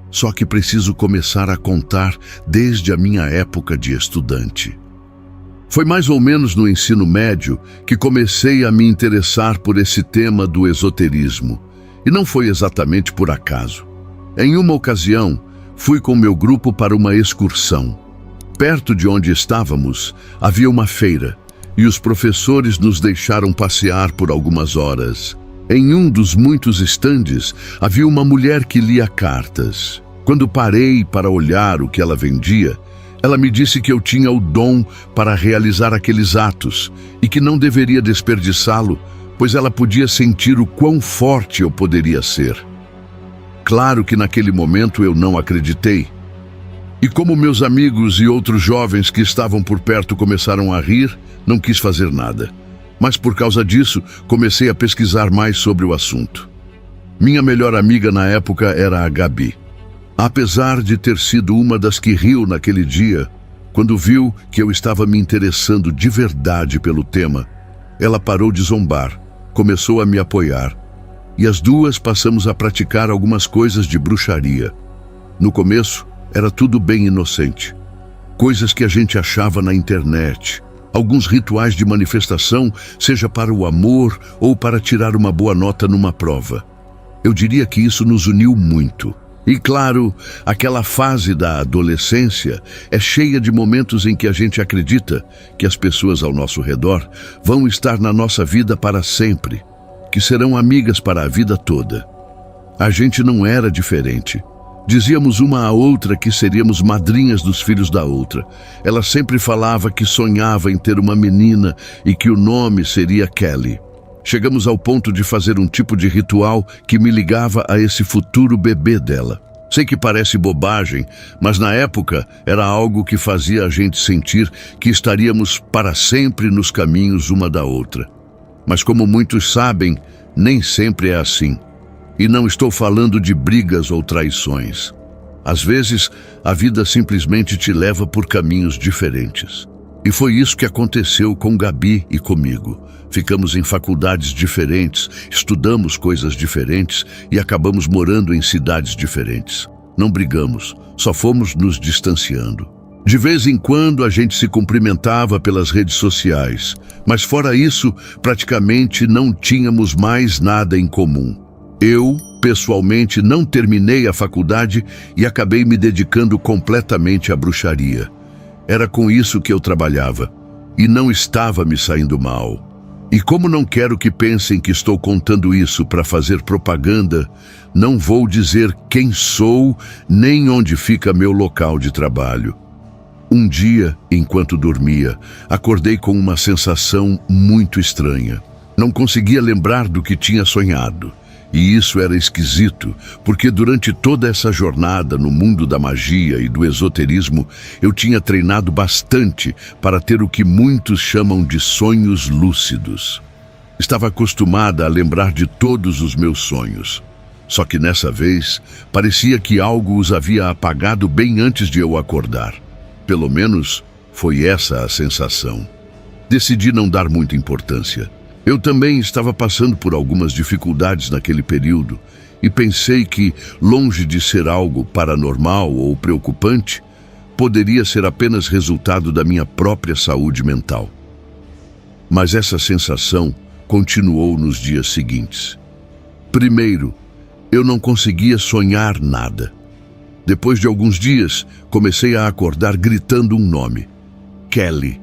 Só que preciso começar a contar desde a minha época de estudante. Foi mais ou menos no ensino médio que comecei a me interessar por esse tema do esoterismo. E não foi exatamente por acaso. Em uma ocasião, fui com meu grupo para uma excursão. Perto de onde estávamos, havia uma feira. E os professores nos deixaram passear por algumas horas. Em um dos muitos estandes, havia uma mulher que lia cartas. Quando parei para olhar o que ela vendia, ela me disse que eu tinha o dom para realizar aqueles atos e que não deveria desperdiçá-lo, pois ela podia sentir o quão forte eu poderia ser. Claro que naquele momento eu não acreditei. E como meus amigos e outros jovens que estavam por perto começaram a rir, não quis fazer nada. Mas por causa disso, comecei a pesquisar mais sobre o assunto. Minha melhor amiga na época era a Gabi. Apesar de ter sido uma das que riu naquele dia, quando viu que eu estava me interessando de verdade pelo tema, ela parou de zombar, começou a me apoiar. E as duas passamos a praticar algumas coisas de bruxaria. No começo, era tudo bem inocente. Coisas que a gente achava na internet. Alguns rituais de manifestação, seja para o amor ou para tirar uma boa nota numa prova. Eu diria que isso nos uniu muito. E claro, aquela fase da adolescência é cheia de momentos em que a gente acredita que as pessoas ao nosso redor vão estar na nossa vida para sempre, que serão amigas para a vida toda. A gente não era diferente. Dizíamos uma à outra que seríamos madrinhas dos filhos da outra. Ela sempre falava que sonhava em ter uma menina e que o nome seria Kelly. Chegamos ao ponto de fazer um tipo de ritual que me ligava a esse futuro bebê dela. Sei que parece bobagem, mas na época era algo que fazia a gente sentir que estaríamos para sempre nos caminhos uma da outra. Mas como muitos sabem, nem sempre é assim. E não estou falando de brigas ou traições. Às vezes, a vida simplesmente te leva por caminhos diferentes. E foi isso que aconteceu com Gabi e comigo. Ficamos em faculdades diferentes, estudamos coisas diferentes e acabamos morando em cidades diferentes. Não brigamos, só fomos nos distanciando. De vez em quando a gente se cumprimentava pelas redes sociais, mas fora isso, praticamente não tínhamos mais nada em comum. Eu, pessoalmente, não terminei a faculdade e acabei me dedicando completamente à bruxaria. Era com isso que eu trabalhava e não estava me saindo mal. E como não quero que pensem que estou contando isso para fazer propaganda, não vou dizer quem sou nem onde fica meu local de trabalho. Um dia, enquanto dormia, acordei com uma sensação muito estranha. Não conseguia lembrar do que tinha sonhado. E isso era esquisito, porque durante toda essa jornada no mundo da magia e do esoterismo, eu tinha treinado bastante para ter o que muitos chamam de sonhos lúcidos. Estava acostumada a lembrar de todos os meus sonhos. Só que nessa vez, parecia que algo os havia apagado bem antes de eu acordar. Pelo menos, foi essa a sensação. Decidi não dar muita importância. Eu também estava passando por algumas dificuldades naquele período e pensei que, longe de ser algo paranormal ou preocupante, poderia ser apenas resultado da minha própria saúde mental. Mas essa sensação continuou nos dias seguintes. Primeiro, eu não conseguia sonhar nada. Depois de alguns dias, comecei a acordar gritando um nome: Kelly.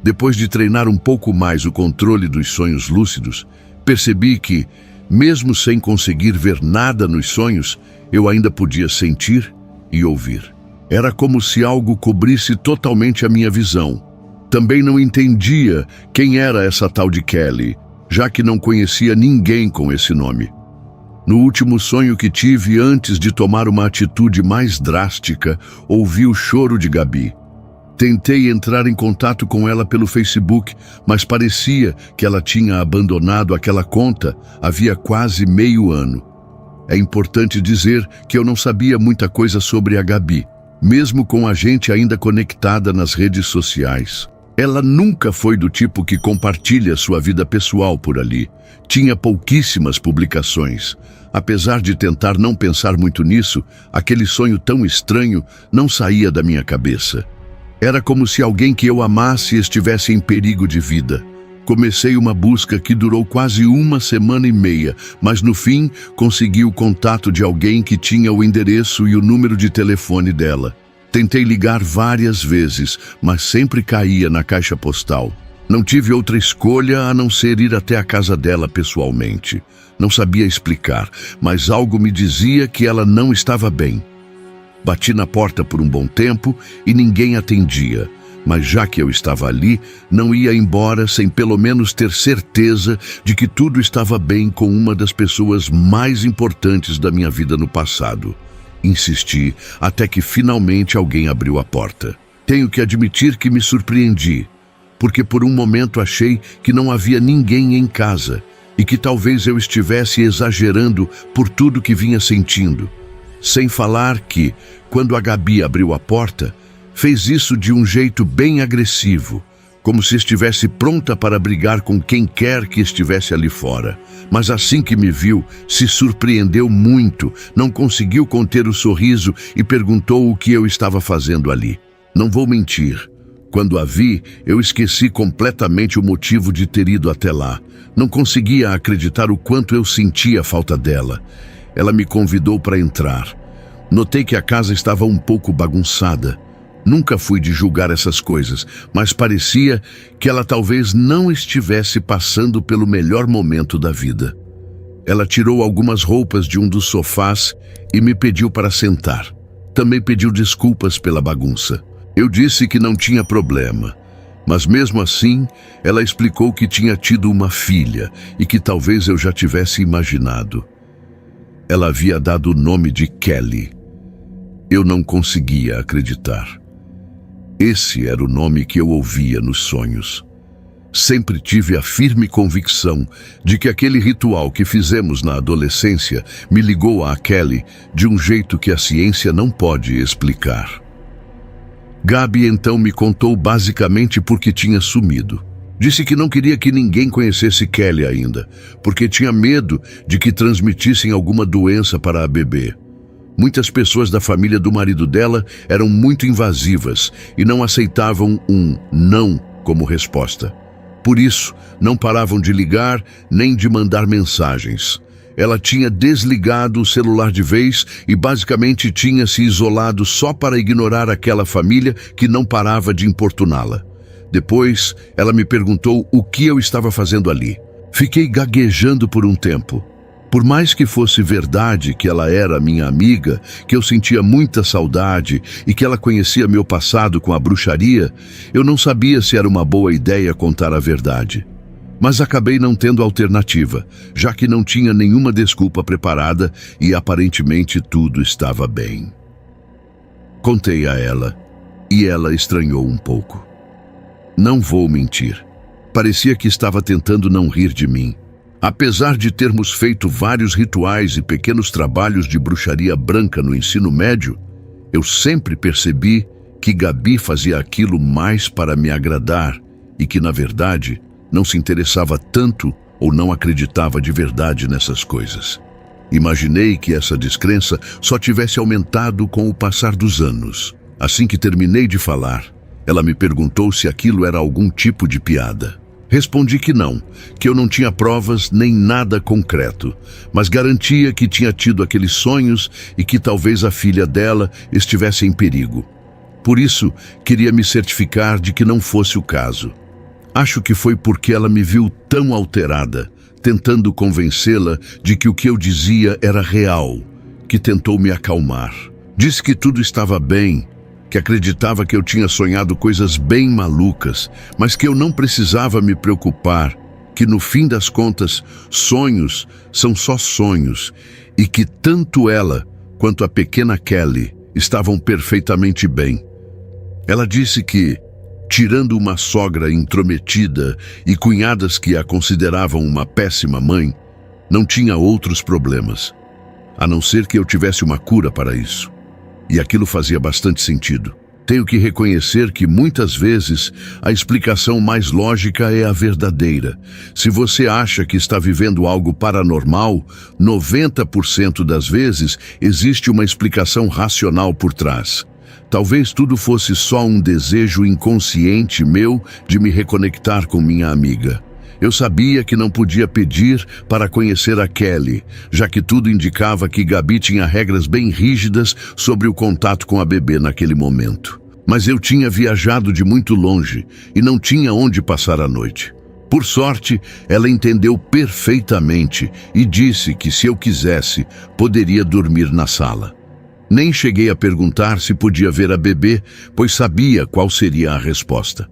Depois de treinar um pouco mais o controle dos sonhos lúcidos, percebi que, mesmo sem conseguir ver nada nos sonhos, eu ainda podia sentir e ouvir. Era como se algo cobrisse totalmente a minha visão. Também não entendia quem era essa tal de Kelly, já que não conhecia ninguém com esse nome. No último sonho que tive antes de tomar uma atitude mais drástica, ouvi o choro de Gabi. Tentei entrar em contato com ela pelo Facebook, mas parecia que ela tinha abandonado aquela conta havia quase meio ano. É importante dizer que eu não sabia muita coisa sobre a Gabi, mesmo com a gente ainda conectada nas redes sociais. Ela nunca foi do tipo que compartilha sua vida pessoal por ali. Tinha pouquíssimas publicações. Apesar de tentar não pensar muito nisso, aquele sonho tão estranho não saía da minha cabeça. Era como se alguém que eu amasse estivesse em perigo de vida. Comecei uma busca que durou quase 1,5 semanas, mas no fim consegui o contato de alguém que tinha o endereço e o número de telefone dela. Tentei ligar várias vezes, mas sempre caía na caixa postal. Não tive outra escolha a não ser ir até a casa dela pessoalmente. Não sabia explicar, mas algo me dizia que ela não estava bem. Bati na porta por um bom tempo e ninguém atendia, mas já que eu estava ali, não ia embora sem pelo menos ter certeza de que tudo estava bem com uma das pessoas mais importantes da minha vida no passado. Insisti até que finalmente alguém abriu a porta. Tenho que admitir que me surpreendi, porque por um momento achei que não havia ninguém em casa e que talvez eu estivesse exagerando por tudo que vinha sentindo. Sem falar que, quando a Gabi abriu a porta, fez isso de um jeito bem agressivo, como se estivesse pronta para brigar com quem quer que estivesse ali fora. Mas assim que me viu, se surpreendeu muito, não conseguiu conter o sorriso e perguntou o que eu estava fazendo ali. Não vou mentir. Quando a vi, eu esqueci completamente o motivo de ter ido até lá. Não conseguia acreditar o quanto eu sentia a falta dela. Ela me convidou para entrar. Notei que a casa estava um pouco bagunçada. Nunca fui de julgar essas coisas, mas parecia que ela talvez não estivesse passando pelo melhor momento da vida. Ela tirou algumas roupas de um dos sofás e me pediu para sentar. Também pediu desculpas pela bagunça. Eu disse que não tinha problema, mas mesmo assim, ela explicou que tinha tido uma filha e que talvez eu já tivesse imaginado. Ela havia dado o nome de Kelly. Eu não conseguia acreditar. Esse era o nome que eu ouvia nos sonhos. Sempre tive a firme convicção de que aquele ritual que fizemos na adolescência me ligou a Kelly de um jeito que a ciência não pode explicar. Gabi então me contou basicamente porque tinha sumido. Disse que não queria que ninguém conhecesse Kelly ainda, porque tinha medo de que transmitissem alguma doença para a bebê. Muitas pessoas da família do marido dela eram muito invasivas e não aceitavam um não como resposta. Por isso, não paravam de ligar nem de mandar mensagens. Ela tinha desligado o celular de vez e basicamente tinha se isolado só para ignorar aquela família que não parava de importuná-la. Depois, ela me perguntou o que eu estava fazendo ali. Fiquei gaguejando por um tempo. Por mais que fosse verdade que ela era minha amiga, que eu sentia muita saudade e que ela conhecia meu passado com a bruxaria, eu não sabia se era uma boa ideia contar a verdade. Mas acabei não tendo alternativa, já que não tinha nenhuma desculpa preparada e aparentemente tudo estava bem. Contei a ela e ela estranhou um pouco. Não vou mentir. Parecia que estava tentando não rir de mim. Apesar de termos feito vários rituais e pequenos trabalhos de bruxaria branca no ensino médio, eu sempre percebi que Gabi fazia aquilo mais para me agradar e que, na verdade, não se interessava tanto ou não acreditava de verdade nessas coisas. Imaginei que essa descrença só tivesse aumentado com o passar dos anos. Assim que terminei de falar, ela me perguntou se aquilo era algum tipo de piada. Respondi que não, que eu não tinha provas nem nada concreto, mas garantia que tinha tido aqueles sonhos e que talvez a filha dela estivesse em perigo. Por isso, queria me certificar de que não fosse o caso. Acho que foi porque ela me viu tão alterada, tentando convencê-la de que o que eu dizia era real, que tentou me acalmar. Disse que tudo estava bem, que acreditava que eu tinha sonhado coisas bem malucas, mas que eu não precisava me preocupar, que no fim das contas, sonhos são só sonhos, e que tanto ela quanto a pequena Kelly estavam perfeitamente bem. Ela disse que, tirando uma sogra intrometida e cunhadas que a consideravam uma péssima mãe, não tinha outros problemas, a não ser que eu tivesse uma cura para isso. E aquilo fazia bastante sentido. Tenho que reconhecer que muitas vezes a explicação mais lógica é a verdadeira. Se você acha que está vivendo algo paranormal, 90% das vezes existe uma explicação racional por trás. Talvez tudo fosse só um desejo inconsciente meu de me reconectar com minha amiga. Eu sabia que não podia pedir para conhecer a Kelly, já que tudo indicava que Gabi tinha regras bem rígidas sobre o contato com a bebê naquele momento. Mas eu tinha viajado de muito longe e não tinha onde passar a noite. Por sorte, ela entendeu perfeitamente e disse que, se eu quisesse, poderia dormir na sala. Nem cheguei a perguntar se podia ver a bebê, pois sabia qual seria a resposta.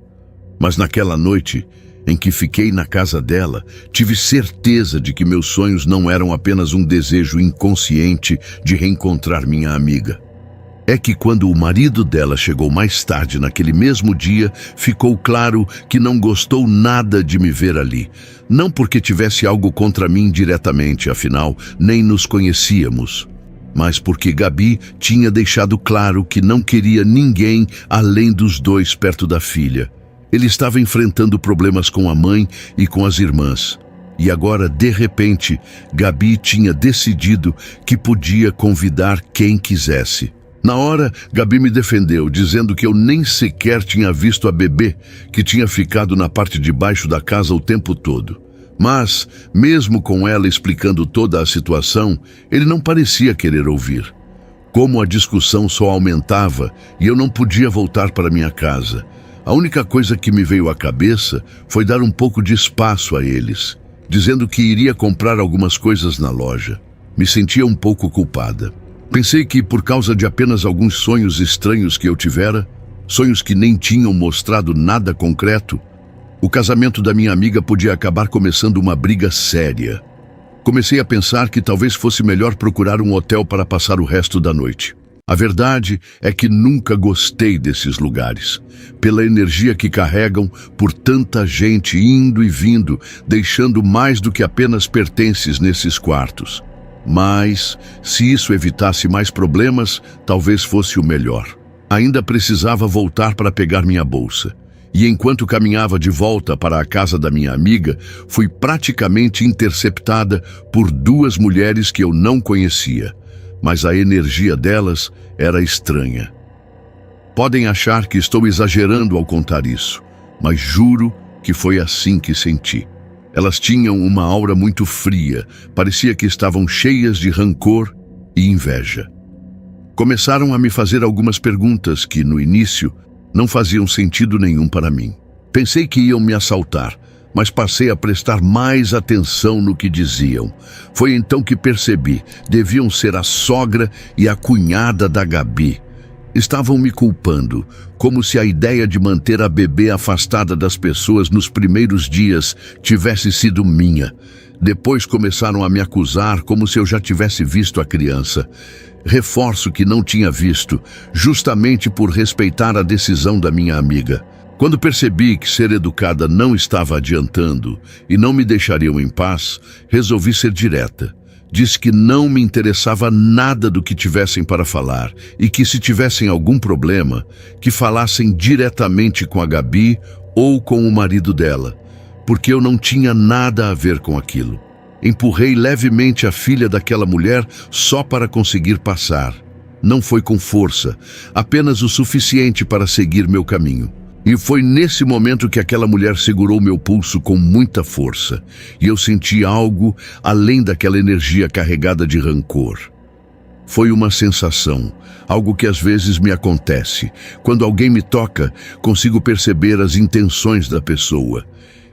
Mas naquela noite, em que fiquei na casa dela, tive certeza de que meus sonhos não eram apenas um desejo inconsciente de reencontrar minha amiga. É que quando o marido dela chegou mais tarde naquele mesmo dia, ficou claro que não gostou nada de me ver ali. Não porque tivesse algo contra mim diretamente, afinal, nem nos conhecíamos. Mas porque Gabi tinha deixado claro que não queria ninguém além dos dois perto da filha. Ele estava enfrentando problemas com a mãe e com as irmãs. E agora, de repente, Gabi tinha decidido que podia convidar quem quisesse. Na hora, Gabi me defendeu, dizendo que eu nem sequer tinha visto a bebê, que tinha ficado na parte de baixo da casa o tempo todo. Mas, mesmo com ela explicando toda a situação, ele não parecia querer ouvir. Como a discussão só aumentava e eu não podia voltar para minha casa, a única coisa que me veio à cabeça foi dar um pouco de espaço a eles, dizendo que iria comprar algumas coisas na loja. Me sentia um pouco culpada. Pensei que, por causa de apenas alguns sonhos estranhos que eu tivera, sonhos que nem tinham mostrado nada concreto, o casamento da minha amiga podia acabar começando uma briga séria. Comecei a pensar que talvez fosse melhor procurar um hotel para passar o resto da noite. A verdade é que nunca gostei desses lugares, pela energia que carregam, por tanta gente indo e vindo, deixando mais do que apenas pertences nesses quartos. Mas, se isso evitasse mais problemas, talvez fosse o melhor. Ainda precisava voltar para pegar minha bolsa. E enquanto caminhava de volta para a casa da minha amiga, fui praticamente interceptada por duas mulheres que eu não conhecia. Mas a energia delas era estranha. Podem achar que estou exagerando ao contar isso, mas juro que foi assim que senti. Elas tinham uma aura muito fria, parecia que estavam cheias de rancor e inveja. Começaram a me fazer algumas perguntas que, no início, não faziam sentido nenhum para mim. Pensei que iam me assaltar, mas passei a prestar mais atenção no que diziam. Foi então que percebi, deviam ser a sogra e a cunhada da Gabi. Estavam me culpando, como se a ideia de manter a bebê afastada das pessoas nos primeiros dias tivesse sido minha. Depois começaram a me acusar como se eu já tivesse visto a criança. Reforço que não tinha visto, justamente por respeitar a decisão da minha amiga. Quando percebi que ser educada não estava adiantando e não me deixariam em paz, resolvi ser direta. Disse que não me interessava nada do que tivessem para falar e que, se tivessem algum problema, que falassem diretamente com a Gabi ou com o marido dela, porque eu não tinha nada a ver com aquilo. Empurrei levemente a filha daquela mulher só para conseguir passar. Não foi com força, apenas o suficiente para seguir meu caminho. E foi nesse momento que aquela mulher segurou meu pulso com muita força, e eu senti algo além daquela energia carregada de rancor. Foi uma sensação, algo que às vezes me acontece. Quando alguém me toca, consigo perceber as intenções da pessoa.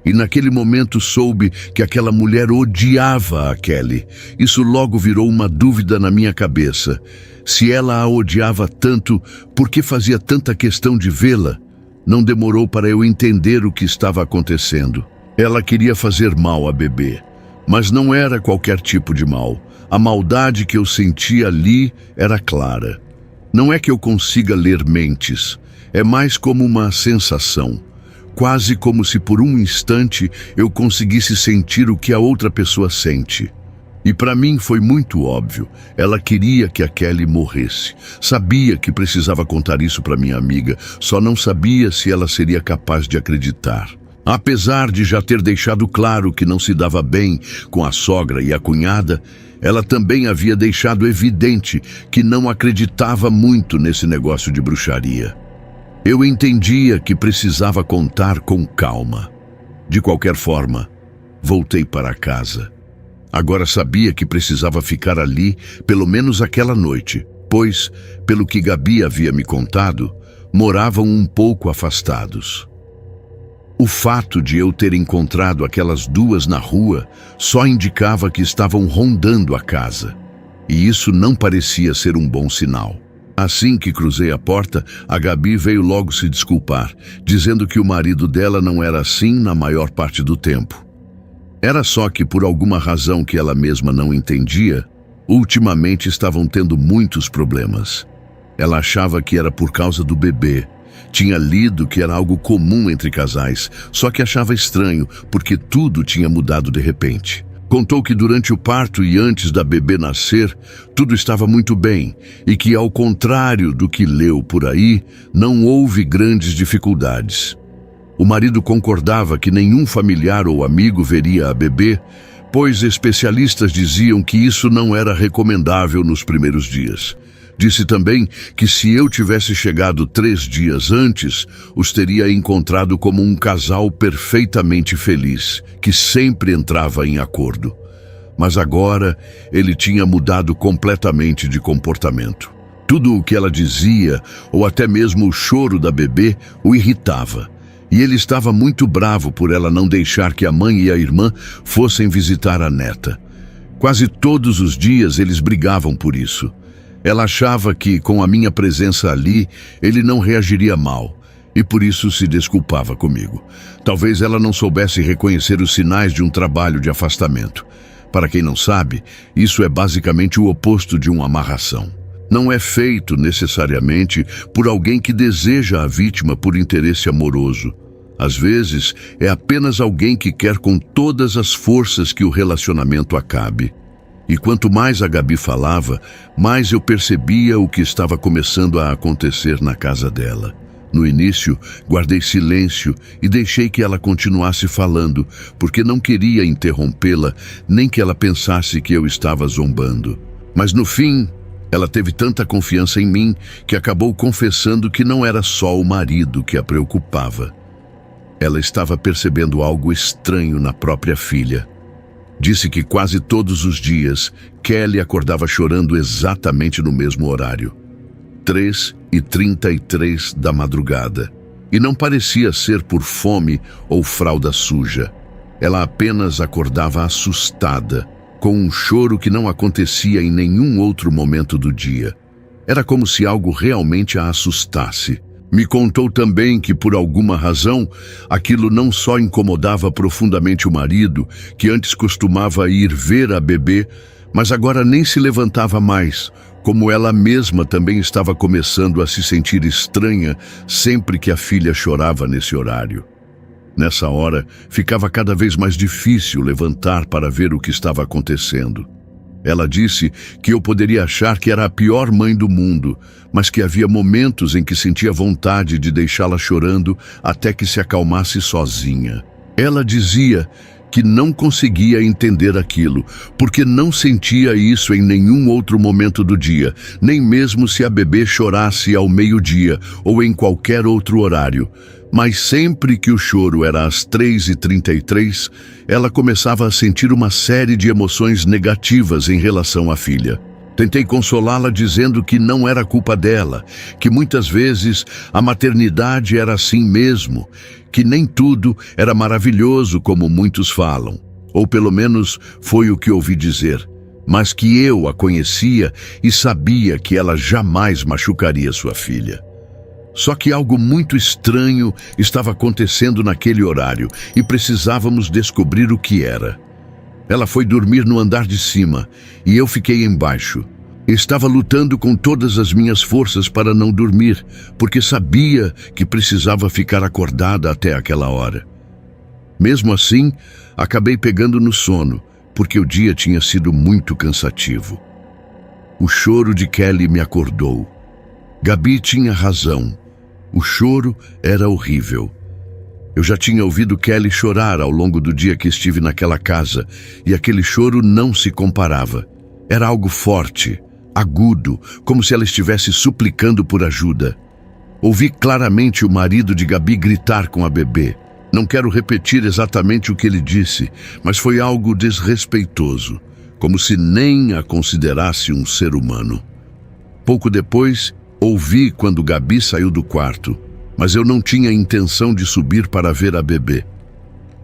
E naquele momento soube que aquela mulher odiava a Kelly. Isso logo virou uma dúvida na minha cabeça. Se ela a odiava tanto, por que fazia tanta questão de vê-la? Não demorou para eu entender o que estava acontecendo. Ela queria fazer mal a bebê, mas não era qualquer tipo de mal. A maldade que eu sentia ali era clara. Não é que eu consiga ler mentes, é mais como uma sensação. Quase como se por um instante eu conseguisse sentir o que a outra pessoa sente. E para mim foi muito óbvio, ela queria que a Kelly morresse. Sabia que precisava contar isso para minha amiga, só não sabia se ela seria capaz de acreditar. Apesar de já ter deixado claro que não se dava bem com a sogra e a cunhada, ela também havia deixado evidente que não acreditava muito nesse negócio de bruxaria. Eu entendia que precisava contar com calma. De qualquer forma, voltei para casa. Agora sabia que precisava ficar ali, pelo menos aquela noite, pois, pelo que Gabi havia me contado, moravam um pouco afastados. O fato de eu ter encontrado aquelas duas na rua só indicava que estavam rondando a casa, e isso não parecia ser um bom sinal. Assim que cruzei a porta, a Gabi veio logo se desculpar, dizendo que o marido dela não era assim na maior parte do tempo. Era só que, por alguma razão que ela mesma não entendia, ultimamente estavam tendo muitos problemas. Ela achava que era por causa do bebê. Tinha lido que era algo comum entre casais, só que achava estranho, porque tudo tinha mudado de repente. Contou que durante o parto e antes da bebê nascer, tudo estava muito bem e que, ao contrário do que leu por aí, não houve grandes dificuldades. O marido concordava que nenhum familiar ou amigo veria a bebê, pois especialistas diziam que isso não era recomendável nos primeiros dias. Disse também que se eu tivesse chegado 3 dias antes, os teria encontrado como um casal perfeitamente feliz, que sempre entrava em acordo. Mas agora ele tinha mudado completamente de comportamento. Tudo o que ela dizia, ou até mesmo o choro da bebê, o irritava. E ele estava muito bravo por ela não deixar que a mãe e a irmã fossem visitar a neta. Quase todos os dias eles brigavam por isso. Ela achava que, com a minha presença ali, ele não reagiria mal, e por isso se desculpava comigo. Talvez ela não soubesse reconhecer os sinais de um trabalho de afastamento. Para quem não sabe, isso é basicamente o oposto de uma amarração. Não é feito necessariamente por alguém que deseja a vítima por interesse amoroso. Às vezes, é apenas alguém que quer com todas as forças que o relacionamento acabe. E quanto mais a Gabi falava, mais eu percebia o que estava começando a acontecer na casa dela. No início, guardei silêncio e deixei que ela continuasse falando, porque não queria interrompê-la, nem que ela pensasse que eu estava zombando. Mas no fim, ela teve tanta confiança em mim que acabou confessando que não era só o marido que a preocupava. Ela estava percebendo algo estranho na própria filha. Disse que quase todos os dias, Kelly acordava chorando exatamente no mesmo horário. 3h33 da madrugada. E não parecia ser por fome ou fralda suja. Ela apenas acordava assustada, com um choro que não acontecia em nenhum outro momento do dia. Era como se algo realmente a assustasse. Me contou também que, por alguma razão, aquilo não só incomodava profundamente o marido, que antes costumava ir ver a bebê, mas agora nem se levantava mais, como ela mesma também estava começando a se sentir estranha sempre que a filha chorava nesse horário. Nessa hora, ficava cada vez mais difícil levantar para ver o que estava acontecendo. Ela disse que eu poderia achar que era a pior mãe do mundo, mas que havia momentos em que sentia vontade de deixá-la chorando até que se acalmasse sozinha. Ela dizia que não conseguia entender aquilo, porque não sentia isso em nenhum outro momento do dia, nem mesmo se a bebê chorasse ao meio-dia ou em qualquer outro horário. Mas sempre que o choro era às 3h33, ela começava a sentir uma série de emoções negativas em relação à filha. Tentei consolá-la dizendo que não era culpa dela, que muitas vezes a maternidade era assim mesmo, que nem tudo era maravilhoso como muitos falam, ou pelo menos foi o que ouvi dizer, mas que eu a conhecia e sabia que ela jamais machucaria sua filha. Só que algo muito estranho estava acontecendo naquele horário e precisávamos descobrir o que era. Ela foi dormir no andar de cima e eu fiquei embaixo. Estava lutando com todas as minhas forças para não dormir, porque sabia que precisava ficar acordada até aquela hora. Mesmo assim, acabei pegando no sono, porque o dia tinha sido muito cansativo. O choro de Kelly me acordou. Gabi tinha razão. O choro era horrível. Eu já tinha ouvido Kelly chorar ao longo do dia que estive naquela casa, e aquele choro não se comparava. Era algo forte, agudo, como se ela estivesse suplicando por ajuda. Ouvi claramente o marido de Gabi gritar com a bebê. Não quero repetir exatamente o que ele disse, mas foi algo desrespeitoso, como se nem a considerasse um ser humano. Pouco depois, ouvi quando Gabi saiu do quarto, mas eu não tinha intenção de subir para ver a bebê.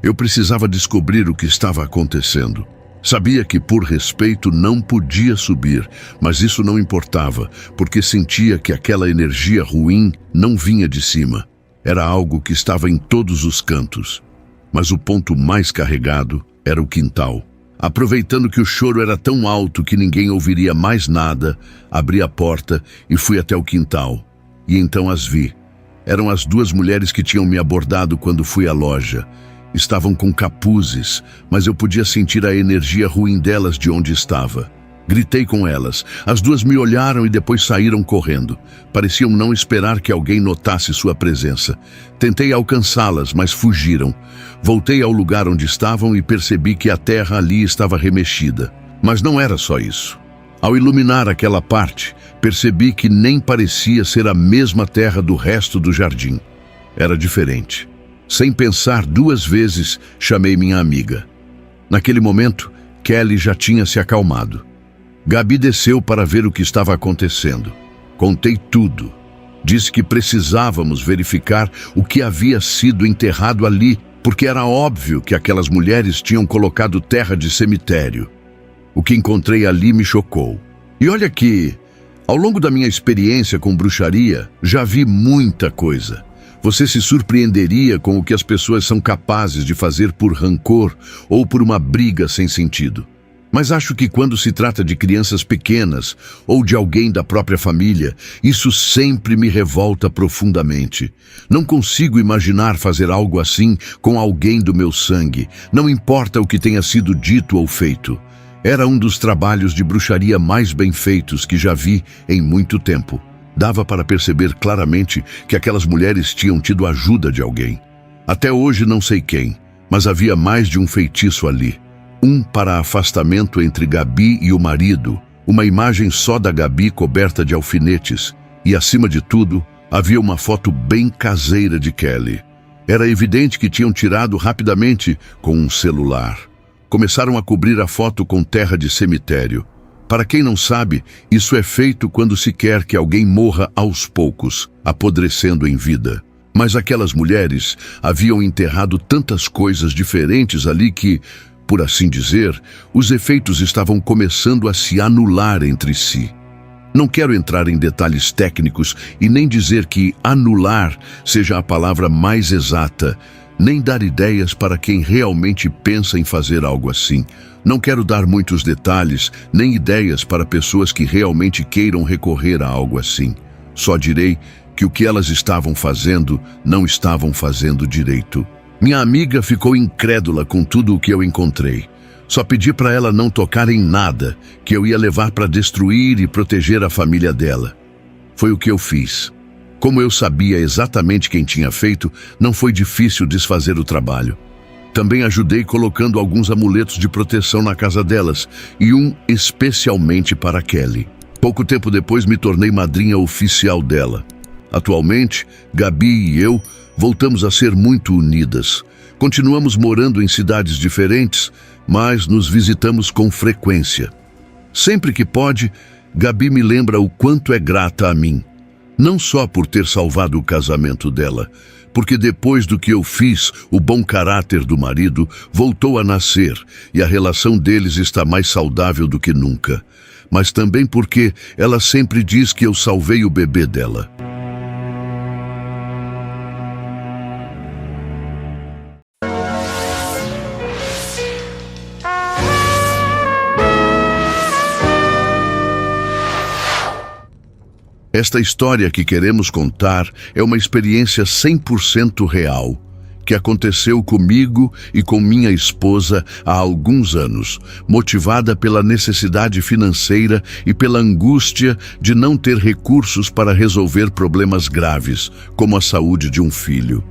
Eu precisava descobrir o que estava acontecendo. Sabia que, por respeito, não podia subir, mas isso não importava, porque sentia que aquela energia ruim não vinha de cima. Era algo que estava em todos os cantos. Mas o ponto mais carregado era o quintal. Aproveitando que o choro era tão alto que ninguém ouviria mais nada, abri a porta e fui até o quintal. E então as vi. Eram as duas mulheres que tinham me abordado quando fui à loja. Estavam com capuzes, mas eu podia sentir a energia ruim delas de onde estava. Gritei com elas. As duas me olharam e depois saíram correndo. Pareciam não esperar que alguém notasse sua presença. Tentei alcançá-las, mas fugiram. Voltei ao lugar onde estavam e percebi que a terra ali estava remexida. Mas não era só isso. Ao iluminar aquela parte, percebi que nem parecia ser a mesma terra do resto do jardim. Era diferente. Sem pensar duas vezes, chamei minha amiga. Naquele momento, Kelly já tinha se acalmado. Gabi desceu para ver o que estava acontecendo. Contei tudo. Disse que precisávamos verificar o que havia sido enterrado ali, porque era óbvio que aquelas mulheres tinham colocado terra de cemitério. O que encontrei ali me chocou. E olha que, ao longo da minha experiência com bruxaria, já vi muita coisa. Você se surpreenderia com o que as pessoas são capazes de fazer por rancor ou por uma briga sem sentido. Mas acho que quando se trata de crianças pequenas ou de alguém da própria família, isso sempre me revolta profundamente. Não consigo imaginar fazer algo assim com alguém do meu sangue, não importa o que tenha sido dito ou feito. Era um dos trabalhos de bruxaria mais bem feitos que já vi em muito tempo. Dava para perceber claramente que aquelas mulheres tinham tido ajuda de alguém. Até hoje não sei quem, mas havia mais de um feitiço ali. Um para afastamento entre Gabi e o marido, uma imagem só da Gabi coberta de alfinetes, e acima de tudo, havia uma foto bem caseira de Kelly. Era evidente que tinham tirado rapidamente com um celular. Começaram a cobrir a foto com terra de cemitério. Para quem não sabe, isso é feito quando se quer que alguém morra aos poucos, apodrecendo em vida. Mas aquelas mulheres haviam enterrado tantas coisas diferentes ali que, por assim dizer, os efeitos estavam começando a se anular entre si. Não quero entrar em detalhes técnicos e nem dizer que anular seja a palavra mais exata, nem dar ideias para quem realmente pensa em fazer algo assim. Não quero dar muitos detalhes, nem ideias para pessoas que realmente queiram recorrer a algo assim. Só direi que o que elas estavam fazendo, não estavam fazendo direito. Minha amiga ficou incrédula com tudo o que eu encontrei. Só pedi para ela não tocar em nada, que eu ia levar para destruir e proteger a família dela. Foi o que eu fiz. Como eu sabia exatamente quem tinha feito, não foi difícil desfazer o trabalho. Também ajudei colocando alguns amuletos de proteção na casa delas, e um especialmente para Kelly. Pouco tempo depois me tornei madrinha oficial dela. Atualmente, Gabi e eu voltamos a ser muito unidas. Continuamos morando em cidades diferentes, mas nos visitamos com frequência. Sempre que pode, Gabi me lembra o quanto é grata a mim. Não só por ter salvado o casamento dela, porque depois do que eu fiz, o bom caráter do marido voltou a nascer e a relação deles está mais saudável do que nunca. Mas também porque ela sempre diz que eu salvei o bebê dela. Esta história que queremos contar é uma experiência 100% real, que aconteceu comigo e com minha esposa há alguns anos, motivada pela necessidade financeira e pela angústia de não ter recursos para resolver problemas graves, como a saúde de um filho.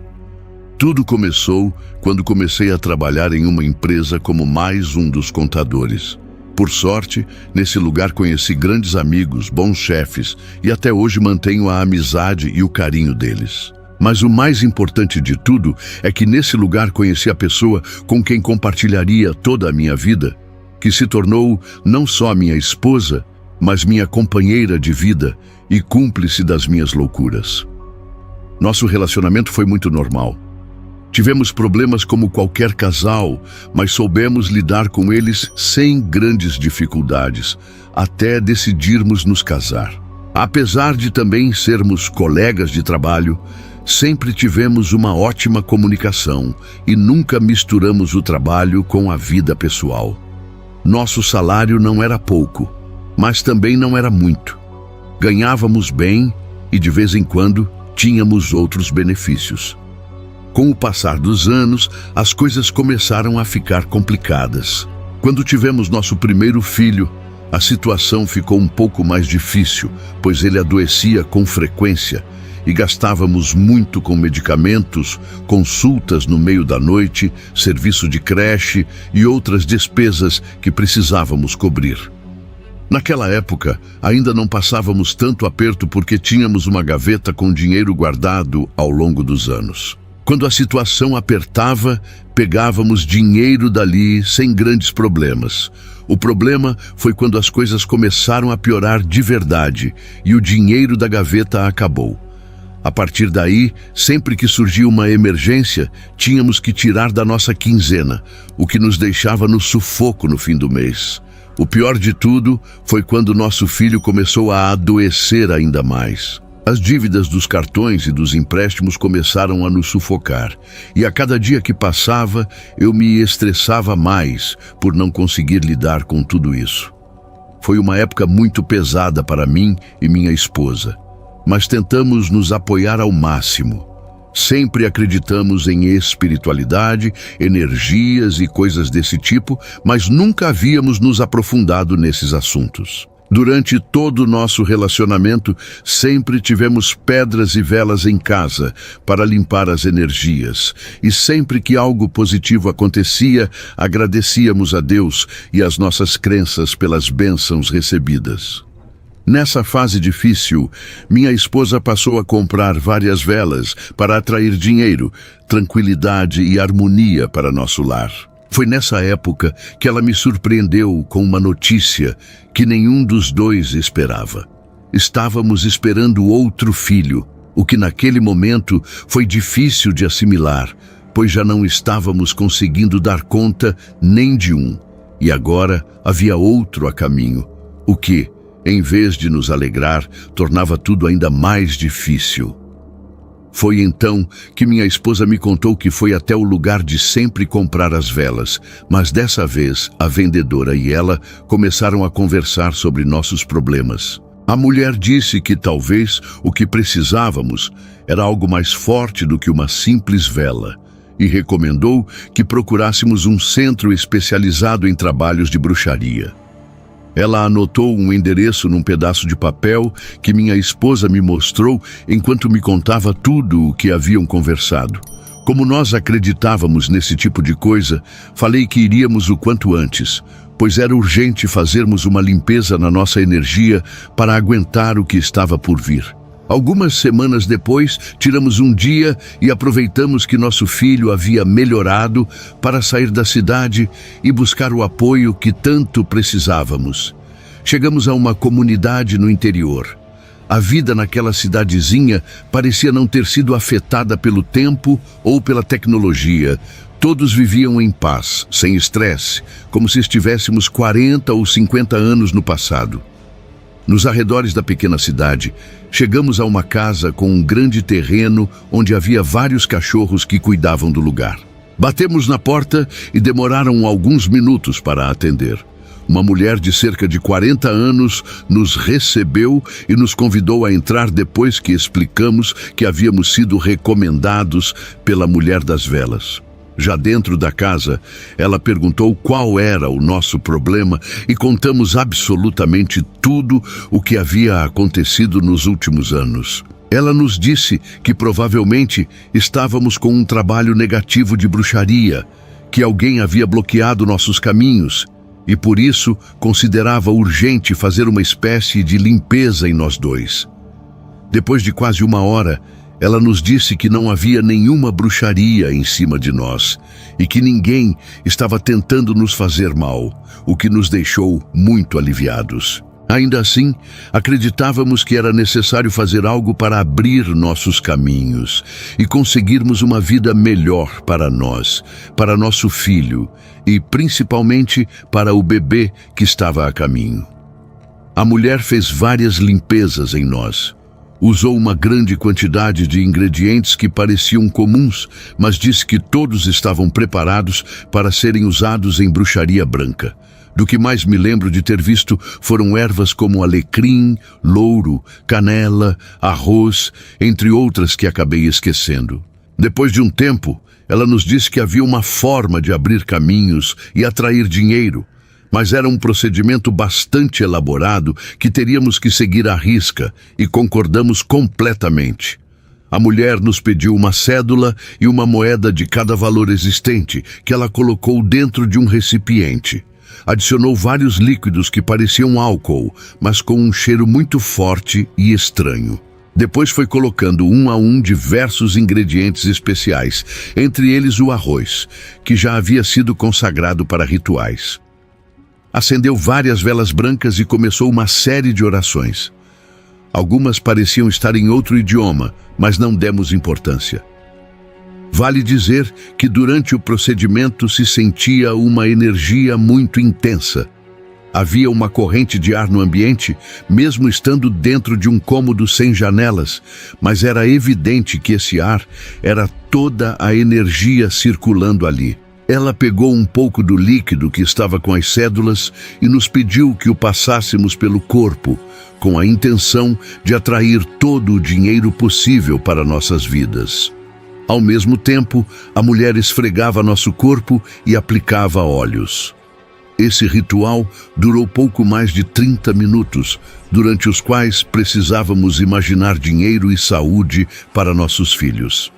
Tudo começou quando comecei a trabalhar em uma empresa como mais um dos contadores. Por sorte, nesse lugar conheci grandes amigos, bons chefes e até hoje mantenho a amizade e o carinho deles. Mas o mais importante de tudo é que nesse lugar conheci a pessoa com quem compartilharia toda a minha vida, que se tornou não só minha esposa, mas minha companheira de vida e cúmplice das minhas loucuras. Nosso relacionamento foi muito normal. Tivemos problemas como qualquer casal, mas soubemos lidar com eles sem grandes dificuldades, até decidirmos nos casar. Apesar de também sermos colegas de trabalho, sempre tivemos uma ótima comunicação e nunca misturamos o trabalho com a vida pessoal. Nosso salário não era pouco, mas também não era muito. Ganhávamos bem e, de vez em quando, tínhamos outros benefícios. Com o passar dos anos, as coisas começaram a ficar complicadas. Quando tivemos nosso primeiro filho, a situação ficou um pouco mais difícil, pois ele adoecia com frequência e gastávamos muito com medicamentos, consultas no meio da noite, serviço de creche e outras despesas que precisávamos cobrir. Naquela época, ainda não passávamos tanto aperto porque tínhamos uma gaveta com dinheiro guardado ao longo dos anos. Quando a situação apertava, pegávamos dinheiro dali sem grandes problemas. O problema foi quando as coisas começaram a piorar de verdade e o dinheiro da gaveta acabou. A partir daí, sempre que surgia uma emergência, tínhamos que tirar da nossa quinzena, o que nos deixava no sufoco no fim do mês. O pior de tudo foi quando nosso filho começou a adoecer ainda mais. As dívidas dos cartões e dos empréstimos começaram a nos sufocar, e a cada dia que passava, eu me estressava mais por não conseguir lidar com tudo isso. Foi uma época muito pesada para mim e minha esposa, mas tentamos nos apoiar ao máximo. Sempre acreditamos em espiritualidade, energias e coisas desse tipo, mas nunca havíamos nos aprofundado nesses assuntos. Durante todo o nosso relacionamento, sempre tivemos pedras e velas em casa para limpar as energias. E sempre que algo positivo acontecia, agradecíamos a Deus e às nossas crenças pelas bênçãos recebidas. Nessa fase difícil, minha esposa passou a comprar várias velas para atrair dinheiro, tranquilidade e harmonia para nosso lar. Foi nessa época que ela me surpreendeu com uma notícia que nenhum dos dois esperava. Estávamos esperando outro filho, o que naquele momento foi difícil de assimilar, pois já não estávamos conseguindo dar conta nem de um, e agora havia outro a caminho, o que, em vez de nos alegrar, tornava tudo ainda mais difícil. Foi então que minha esposa me contou que foi até o lugar de sempre comprar as velas, mas dessa vez a vendedora e ela começaram a conversar sobre nossos problemas. A mulher disse que talvez o que precisávamos era algo mais forte do que uma simples vela e recomendou que procurássemos um centro especializado em trabalhos de bruxaria. Ela anotou um endereço num pedaço de papel que minha esposa me mostrou enquanto me contava tudo o que haviam conversado. Como nós acreditávamos nesse tipo de coisa, falei que iríamos o quanto antes, pois era urgente fazermos uma limpeza na nossa energia para aguentar o que estava por vir. Algumas semanas depois, tiramos um dia e aproveitamos que nosso filho havia melhorado para sair da cidade e buscar o apoio que tanto precisávamos. Chegamos a uma comunidade no interior. A vida naquela cidadezinha parecia não ter sido afetada pelo tempo ou pela tecnologia. Todos viviam em paz, sem estresse, como se estivéssemos 40 ou 50 anos no passado. Nos arredores da pequena cidade, chegamos a uma casa com um grande terreno onde havia vários cachorros que cuidavam do lugar. Batemos na porta e demoraram alguns minutos para atender. Uma mulher de cerca de 40 anos nos recebeu e nos convidou a entrar depois que explicamos que havíamos sido recomendados pela Mulher das Velas. Já dentro da casa, ela perguntou qual era o nosso problema e contamos absolutamente tudo o que havia acontecido nos últimos anos. Ela nos disse que provavelmente estávamos com um trabalho negativo de bruxaria, que alguém havia bloqueado nossos caminhos e por isso considerava urgente fazer uma espécie de limpeza em nós dois. Depois de quase uma hora, ela nos disse que não havia nenhuma bruxaria em cima de nós e que ninguém estava tentando nos fazer mal, o que nos deixou muito aliviados. Ainda assim, acreditávamos que era necessário fazer algo para abrir nossos caminhos e conseguirmos uma vida melhor para nós, para nosso filho e principalmente para o bebê que estava a caminho. A mulher fez várias limpezas em nós. Usou uma grande quantidade de ingredientes que pareciam comuns, mas disse que todos estavam preparados para serem usados em bruxaria branca. Do que mais me lembro de ter visto foram ervas como alecrim, louro, canela, arroz, entre outras que acabei esquecendo. Depois de um tempo, ela nos disse que havia uma forma de abrir caminhos e atrair dinheiro, mas era um procedimento bastante elaborado que teríamos que seguir à risca e concordamos completamente. A mulher nos pediu uma cédula e uma moeda de cada valor existente que ela colocou dentro de um recipiente. Adicionou vários líquidos que pareciam álcool, mas com um cheiro muito forte e estranho. Depois foi colocando um a um diversos ingredientes especiais, entre eles o arroz, que já havia sido consagrado para rituais. Acendeu várias velas brancas e começou uma série de orações. Algumas pareciam estar em outro idioma, mas não demos importância. Vale dizer que durante o procedimento se sentia uma energia muito intensa. Havia uma corrente de ar no ambiente, mesmo estando dentro de um cômodo sem janelas, mas era evidente que esse ar era toda a energia circulando ali. Ela pegou um pouco do líquido que estava com as cédulas e nos pediu que o passássemos pelo corpo, com a intenção de atrair todo o dinheiro possível para nossas vidas. Ao mesmo tempo, a mulher esfregava nosso corpo e aplicava óleos. Esse ritual durou pouco mais de 30 minutos, durante os quais precisávamos imaginar dinheiro e saúde para nossos filhos.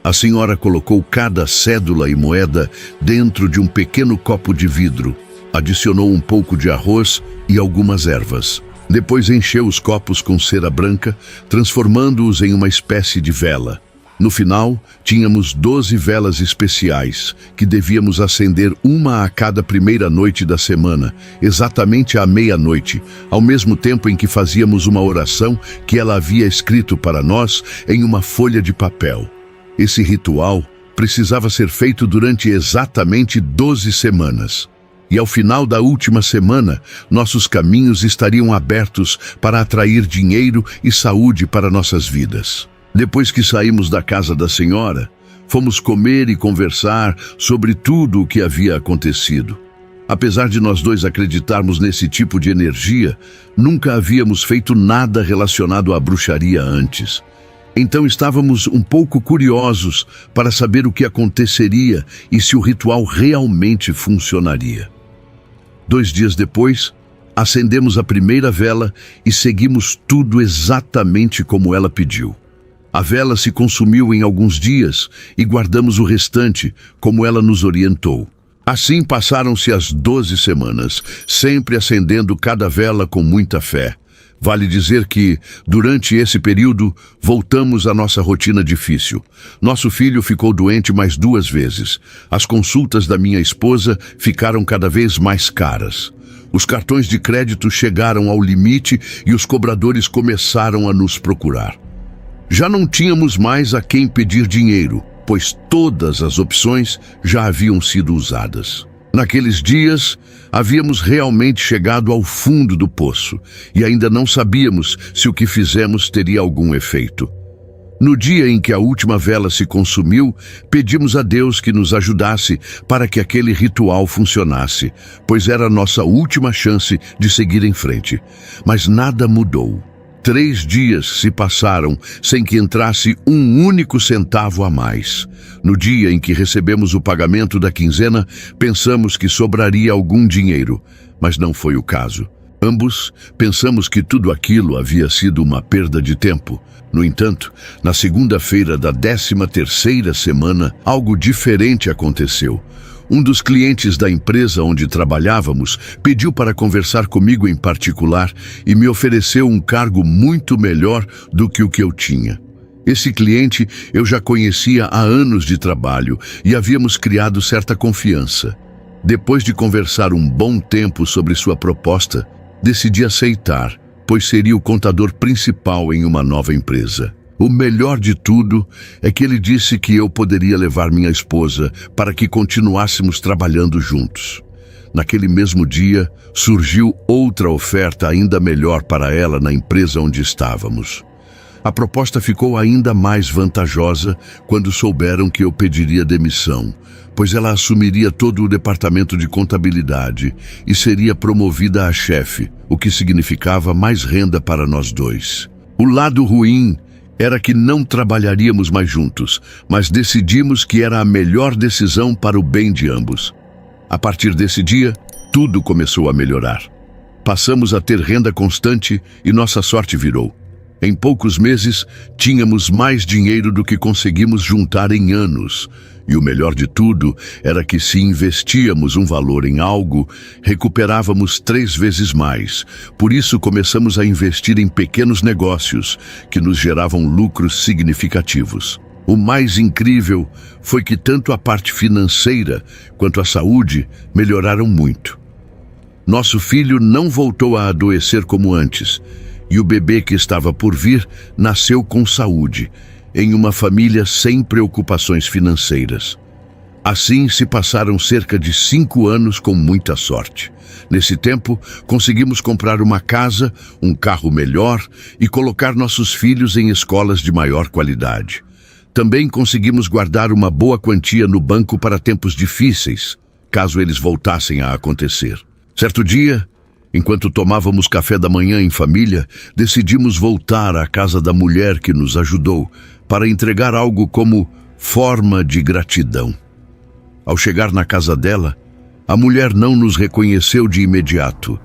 A senhora colocou cada cédula e moeda dentro de um pequeno copo de vidro, adicionou um pouco de arroz e algumas ervas. Depois encheu os copos com cera branca, transformando-os em uma espécie de vela. No final, tínhamos 12 velas especiais, que devíamos acender uma a cada primeira noite da semana, exatamente à meia-noite, ao mesmo tempo em que fazíamos uma oração que ela havia escrito para nós em uma folha de papel. Esse ritual precisava ser feito durante exatamente 12 semanas. E ao final da última semana, nossos caminhos estariam abertos para atrair dinheiro e saúde para nossas vidas. Depois que saímos da casa da senhora, fomos comer e conversar sobre tudo o que havia acontecido. Apesar de nós dois acreditarmos nesse tipo de energia, nunca havíamos feito nada relacionado à bruxaria antes. Então estávamos um pouco curiosos para saber o que aconteceria e se o ritual realmente funcionaria. 2 dias depois, acendemos a primeira vela e seguimos tudo exatamente como ela pediu. A vela se consumiu em alguns dias e guardamos o restante, como ela nos orientou. Assim passaram-se as 12 semanas, sempre acendendo cada vela com muita fé. Vale dizer que, durante esse período, voltamos à nossa rotina difícil. Nosso filho ficou doente mais 2 vezes. As consultas da minha esposa ficaram cada vez mais caras. Os cartões de crédito chegaram ao limite e os cobradores começaram a nos procurar. Já não tínhamos mais a quem pedir dinheiro, pois todas as opções já haviam sido usadas. Naqueles dias, havíamos realmente chegado ao fundo do poço e ainda não sabíamos se o que fizemos teria algum efeito. No dia em que a última vela se consumiu, pedimos a Deus que nos ajudasse para que aquele ritual funcionasse, pois era a nossa última chance de seguir em frente. Mas nada mudou. 3 dias se passaram sem que entrasse um único centavo a mais. No dia em que recebemos o pagamento da quinzena, pensamos que sobraria algum dinheiro, mas não foi o caso. Ambos pensamos que tudo aquilo havia sido uma perda de tempo. No entanto, na segunda-feira da 13ª semana, algo diferente aconteceu. Um dos clientes da empresa onde trabalhávamos pediu para conversar comigo em particular e me ofereceu um cargo muito melhor do que o que eu tinha. Esse cliente eu já conhecia há anos de trabalho e havíamos criado certa confiança. Depois de conversar um bom tempo sobre sua proposta, decidi aceitar, pois seria o contador principal em uma nova empresa. O melhor de tudo é que ele disse que eu poderia levar minha esposa para que continuássemos trabalhando juntos. Naquele mesmo dia, surgiu outra oferta ainda melhor para ela na empresa onde estávamos. A proposta ficou ainda mais vantajosa quando souberam que eu pediria demissão, pois ela assumiria todo o departamento de contabilidade e seria promovida a chefe, o que significava mais renda para nós dois. O lado ruim era que não trabalharíamos mais juntos, mas decidimos que era a melhor decisão para o bem de ambos. A partir desse dia, tudo começou a melhorar. Passamos a ter renda constante e nossa sorte virou. Em poucos meses, tínhamos mais dinheiro do que conseguimos juntar em anos. E o melhor de tudo era que, se investíamos um valor em algo, recuperávamos 3 vezes mais. Por isso, começamos a investir em pequenos negócios que nos geravam lucros significativos. O mais incrível foi que tanto a parte financeira quanto a saúde melhoraram muito. Nosso filho não voltou a adoecer como antes, e o bebê que estava por vir nasceu com saúde, em uma família sem preocupações financeiras. Assim se passaram cerca de 5 anos com muita sorte. Nesse tempo, conseguimos comprar uma casa, um carro melhor e colocar nossos filhos em escolas de maior qualidade. Também conseguimos guardar uma boa quantia no banco para tempos difíceis, caso eles voltassem a acontecer. Certo dia, enquanto tomávamos café da manhã em família, decidimos voltar à casa da mulher que nos ajudou para entregar algo como forma de gratidão. Ao chegar na casa dela, a mulher não nos reconheceu de imediato,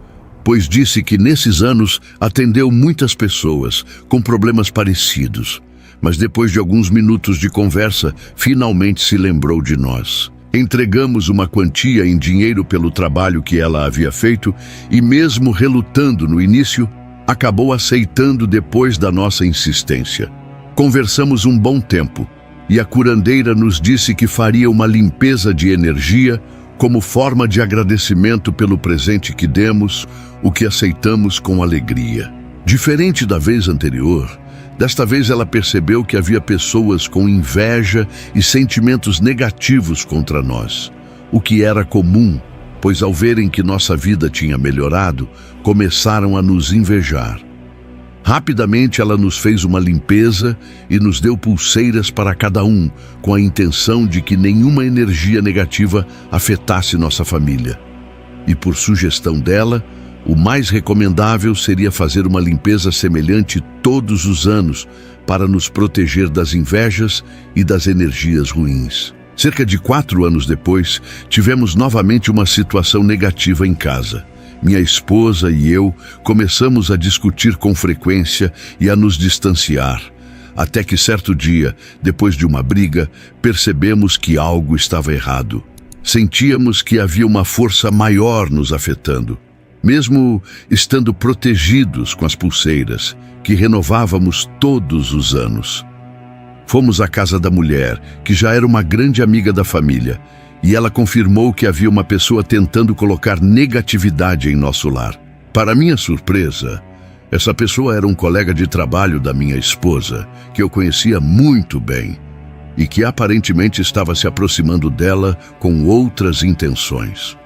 pois disse que nesses anos atendeu muitas pessoas com problemas parecidos, mas depois de alguns minutos de conversa, finalmente se lembrou de nós. Entregamos uma quantia em dinheiro pelo trabalho que ela havia feito e, mesmo relutando no início, acabou aceitando depois da nossa insistência. Conversamos um bom tempo e a curandeira nos disse que faria uma limpeza de energia como forma de agradecimento pelo presente que demos, o que aceitamos com alegria. Diferente da vez anterior, desta vez ela percebeu que havia pessoas com inveja e sentimentos negativos contra nós, o que era comum, pois ao verem que nossa vida tinha melhorado, começaram a nos invejar. Rapidamente ela nos fez uma limpeza e nos deu pulseiras para cada um, com a intenção de que nenhuma energia negativa afetasse nossa família. E por sugestão dela, o mais recomendável seria fazer uma limpeza semelhante todos os anos para nos proteger das invejas e das energias ruins. Cerca de 4 anos depois, tivemos novamente uma situação negativa em casa. Minha esposa e eu começamos a discutir com frequência e a nos distanciar, até que certo dia, depois de uma briga, percebemos que algo estava errado. Sentíamos que havia uma força maior nos afetando. Mesmo estando protegidos com as pulseiras, que renovávamos todos os anos. Fomos à casa da mulher, que já era uma grande amiga da família, e ela confirmou que havia uma pessoa tentando colocar negatividade em nosso lar. Para minha surpresa, essa pessoa era um colega de trabalho da minha esposa, que eu conhecia muito bem, e que aparentemente estava se aproximando dela com outras intenções.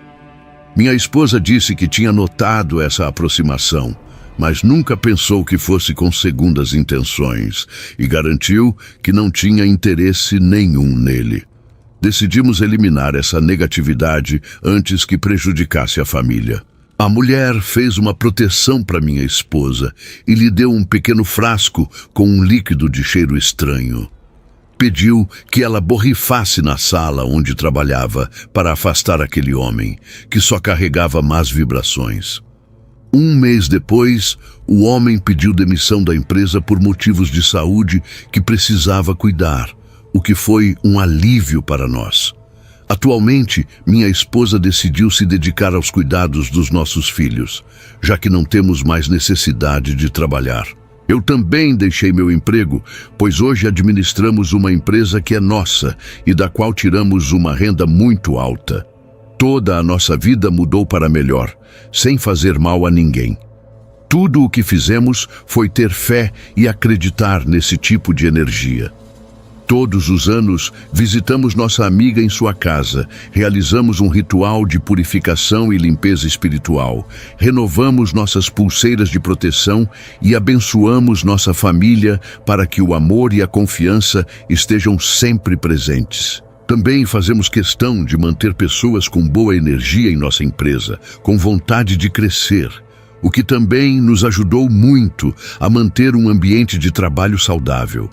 Minha esposa disse que tinha notado essa aproximação, mas nunca pensou que fosse com segundas intenções e garantiu que não tinha interesse nenhum nele. Decidimos eliminar essa negatividade antes que prejudicasse a família. A mulher fez uma proteção para minha esposa e lhe deu um pequeno frasco com um líquido de cheiro estranho. Pediu que ela borrifasse na sala onde trabalhava para afastar aquele homem, que só carregava más vibrações. 1 mês depois, o homem pediu demissão da empresa por motivos de saúde que precisava cuidar, o que foi um alívio para nós. Atualmente, minha esposa decidiu se dedicar aos cuidados dos nossos filhos, já que não temos mais necessidade de trabalhar. Eu também deixei meu emprego, pois hoje administramos uma empresa que é nossa e da qual tiramos uma renda muito alta. Toda a nossa vida mudou para melhor, sem fazer mal a ninguém. Tudo o que fizemos foi ter fé e acreditar nesse tipo de energia. Todos os anos, visitamos nossa amiga em sua casa, realizamos um ritual de purificação e limpeza espiritual, renovamos nossas pulseiras de proteção e abençoamos nossa família para que o amor e a confiança estejam sempre presentes. Também fazemos questão de manter pessoas com boa energia em nossa empresa, com vontade de crescer, o que também nos ajudou muito a manter um ambiente de trabalho saudável.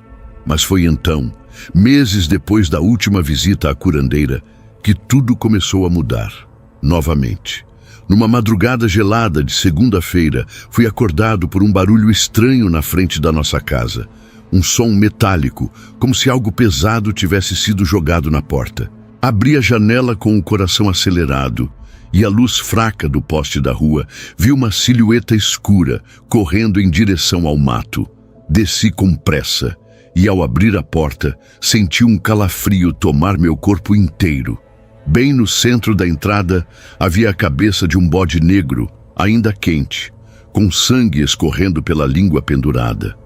Mas foi então, meses depois da última visita à curandeira, que tudo começou a mudar. Novamente, Numa madrugada gelada de segunda-feira, fui acordado por um barulho estranho na frente da nossa casa. Um som metálico, como se algo pesado tivesse sido jogado na porta. Abri a janela com o coração acelerado e à luz fraca do poste da rua, vi uma silhueta escura correndo em direção ao mato. Desci com pressa e, ao abrir a porta, senti um calafrio tomar meu corpo inteiro. Bem no centro da entrada, havia a cabeça de um bode negro, ainda quente, com sangue escorrendo pela língua pendurada.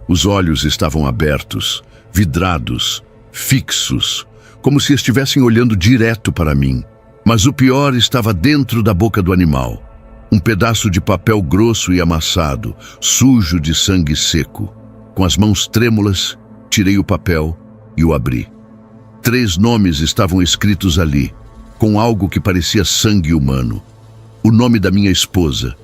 Os olhos estavam abertos, vidrados, fixos, como se estivessem olhando direto para mim. Mas o pior estava dentro da boca do animal. Um pedaço de papel grosso e amassado, sujo de sangue seco. Com as mãos trêmulas, tirei o papel e o abri. 3 nomes estavam escritos ali, com algo que parecia sangue humano. O nome da minha esposa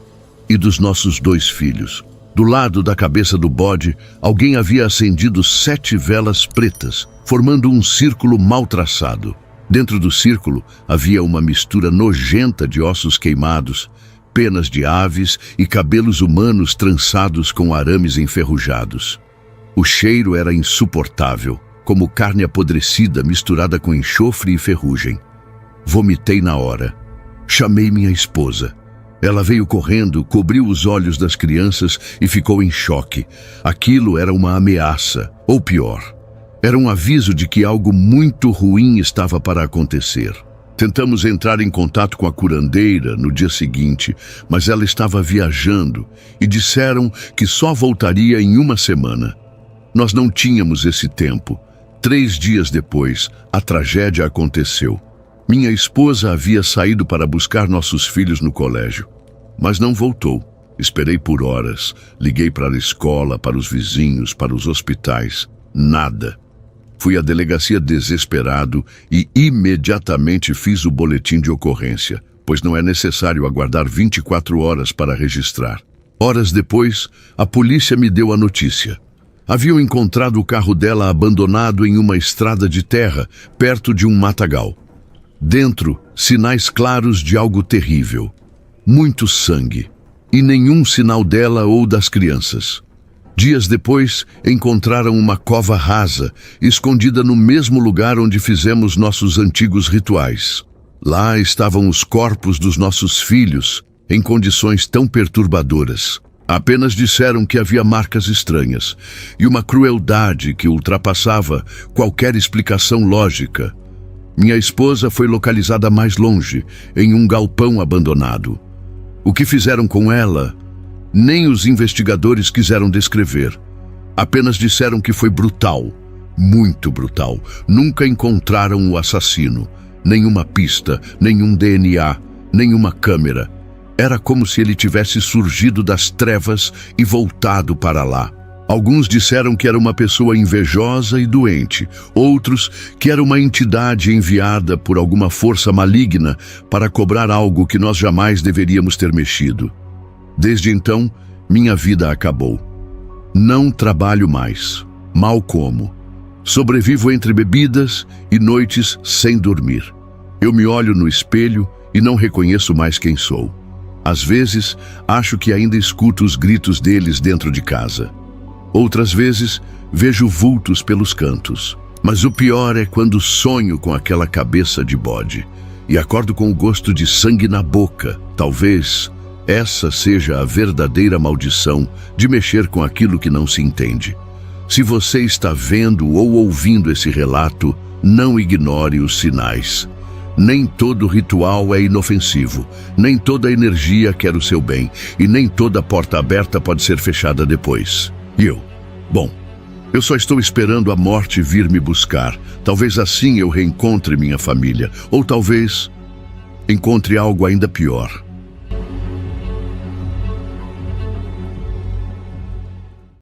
e dos nossos 2 filhos. Do lado da cabeça do bode, alguém havia acendido 7 velas pretas, formando um círculo mal traçado. Dentro do círculo havia uma mistura nojenta de ossos queimados, penas de aves e cabelos humanos trançados com arames enferrujados. O cheiro era insuportável, como carne apodrecida misturada com enxofre e ferrugem. Vomitei na hora. Chamei minha esposa. Ela veio correndo, cobriu os olhos das crianças e ficou em choque. Aquilo era uma ameaça, ou pior, era um aviso de que algo muito ruim estava para acontecer. Tentamos entrar em contato com a curandeira no dia seguinte, mas ela estava viajando e disseram que só voltaria em 1 semana. Nós não tínhamos esse tempo. 3 dias depois, a tragédia aconteceu. Minha esposa havia saído para buscar nossos filhos no colégio, mas não voltou. Esperei por horas, liguei para a escola, para os vizinhos, para os hospitais. Nada. Fui à delegacia desesperado e imediatamente fiz o boletim de ocorrência, pois não é necessário aguardar 24 horas para registrar. Horas depois, a polícia me deu a notícia. Haviam encontrado o carro dela abandonado em uma estrada de terra, perto de um matagal. Dentro, sinais claros de algo terrível. Muito sangue. E nenhum sinal dela ou das crianças. Dias depois, encontraram uma cova rasa, escondida no mesmo lugar onde fizemos nossos antigos rituais. Lá estavam os corpos dos nossos filhos, em condições tão perturbadoras. Apenas disseram que havia marcas estranhas e uma crueldade que ultrapassava qualquer explicação lógica. Minha esposa foi localizada mais longe, em um galpão abandonado. O que fizeram com ela, nem os investigadores quiseram descrever. Apenas disseram que foi brutal, muito brutal. Nunca encontraram o assassino. Nenhuma pista, nenhum DNA, nenhuma câmera. Era como se ele tivesse surgido das trevas e voltado para lá. Alguns disseram que era uma pessoa invejosa e doente. Outros que era uma entidade enviada por alguma força maligna para cobrar algo que nós jamais deveríamos ter mexido. Desde então, minha vida acabou. Não trabalho mais. Mal como. Sobrevivo entre bebidas e noites sem dormir. Eu me olho no espelho e não reconheço mais quem sou. Às vezes, acho que ainda escuto os gritos deles dentro de casa. Outras vezes, vejo vultos pelos cantos. Mas o pior é quando sonho com aquela cabeça de bode e acordo com o gosto de sangue na boca. Talvez essa seja a verdadeira maldição de mexer com aquilo que não se entende. Se você está vendo ou ouvindo esse relato, não ignore os sinais. Nem todo ritual é inofensivo, nem toda energia quer o seu bem, e nem toda porta aberta pode ser fechada depois. E eu? Bom, eu só estou esperando a morte vir me buscar. Talvez assim eu reencontre minha família, ou talvez encontre algo ainda pior.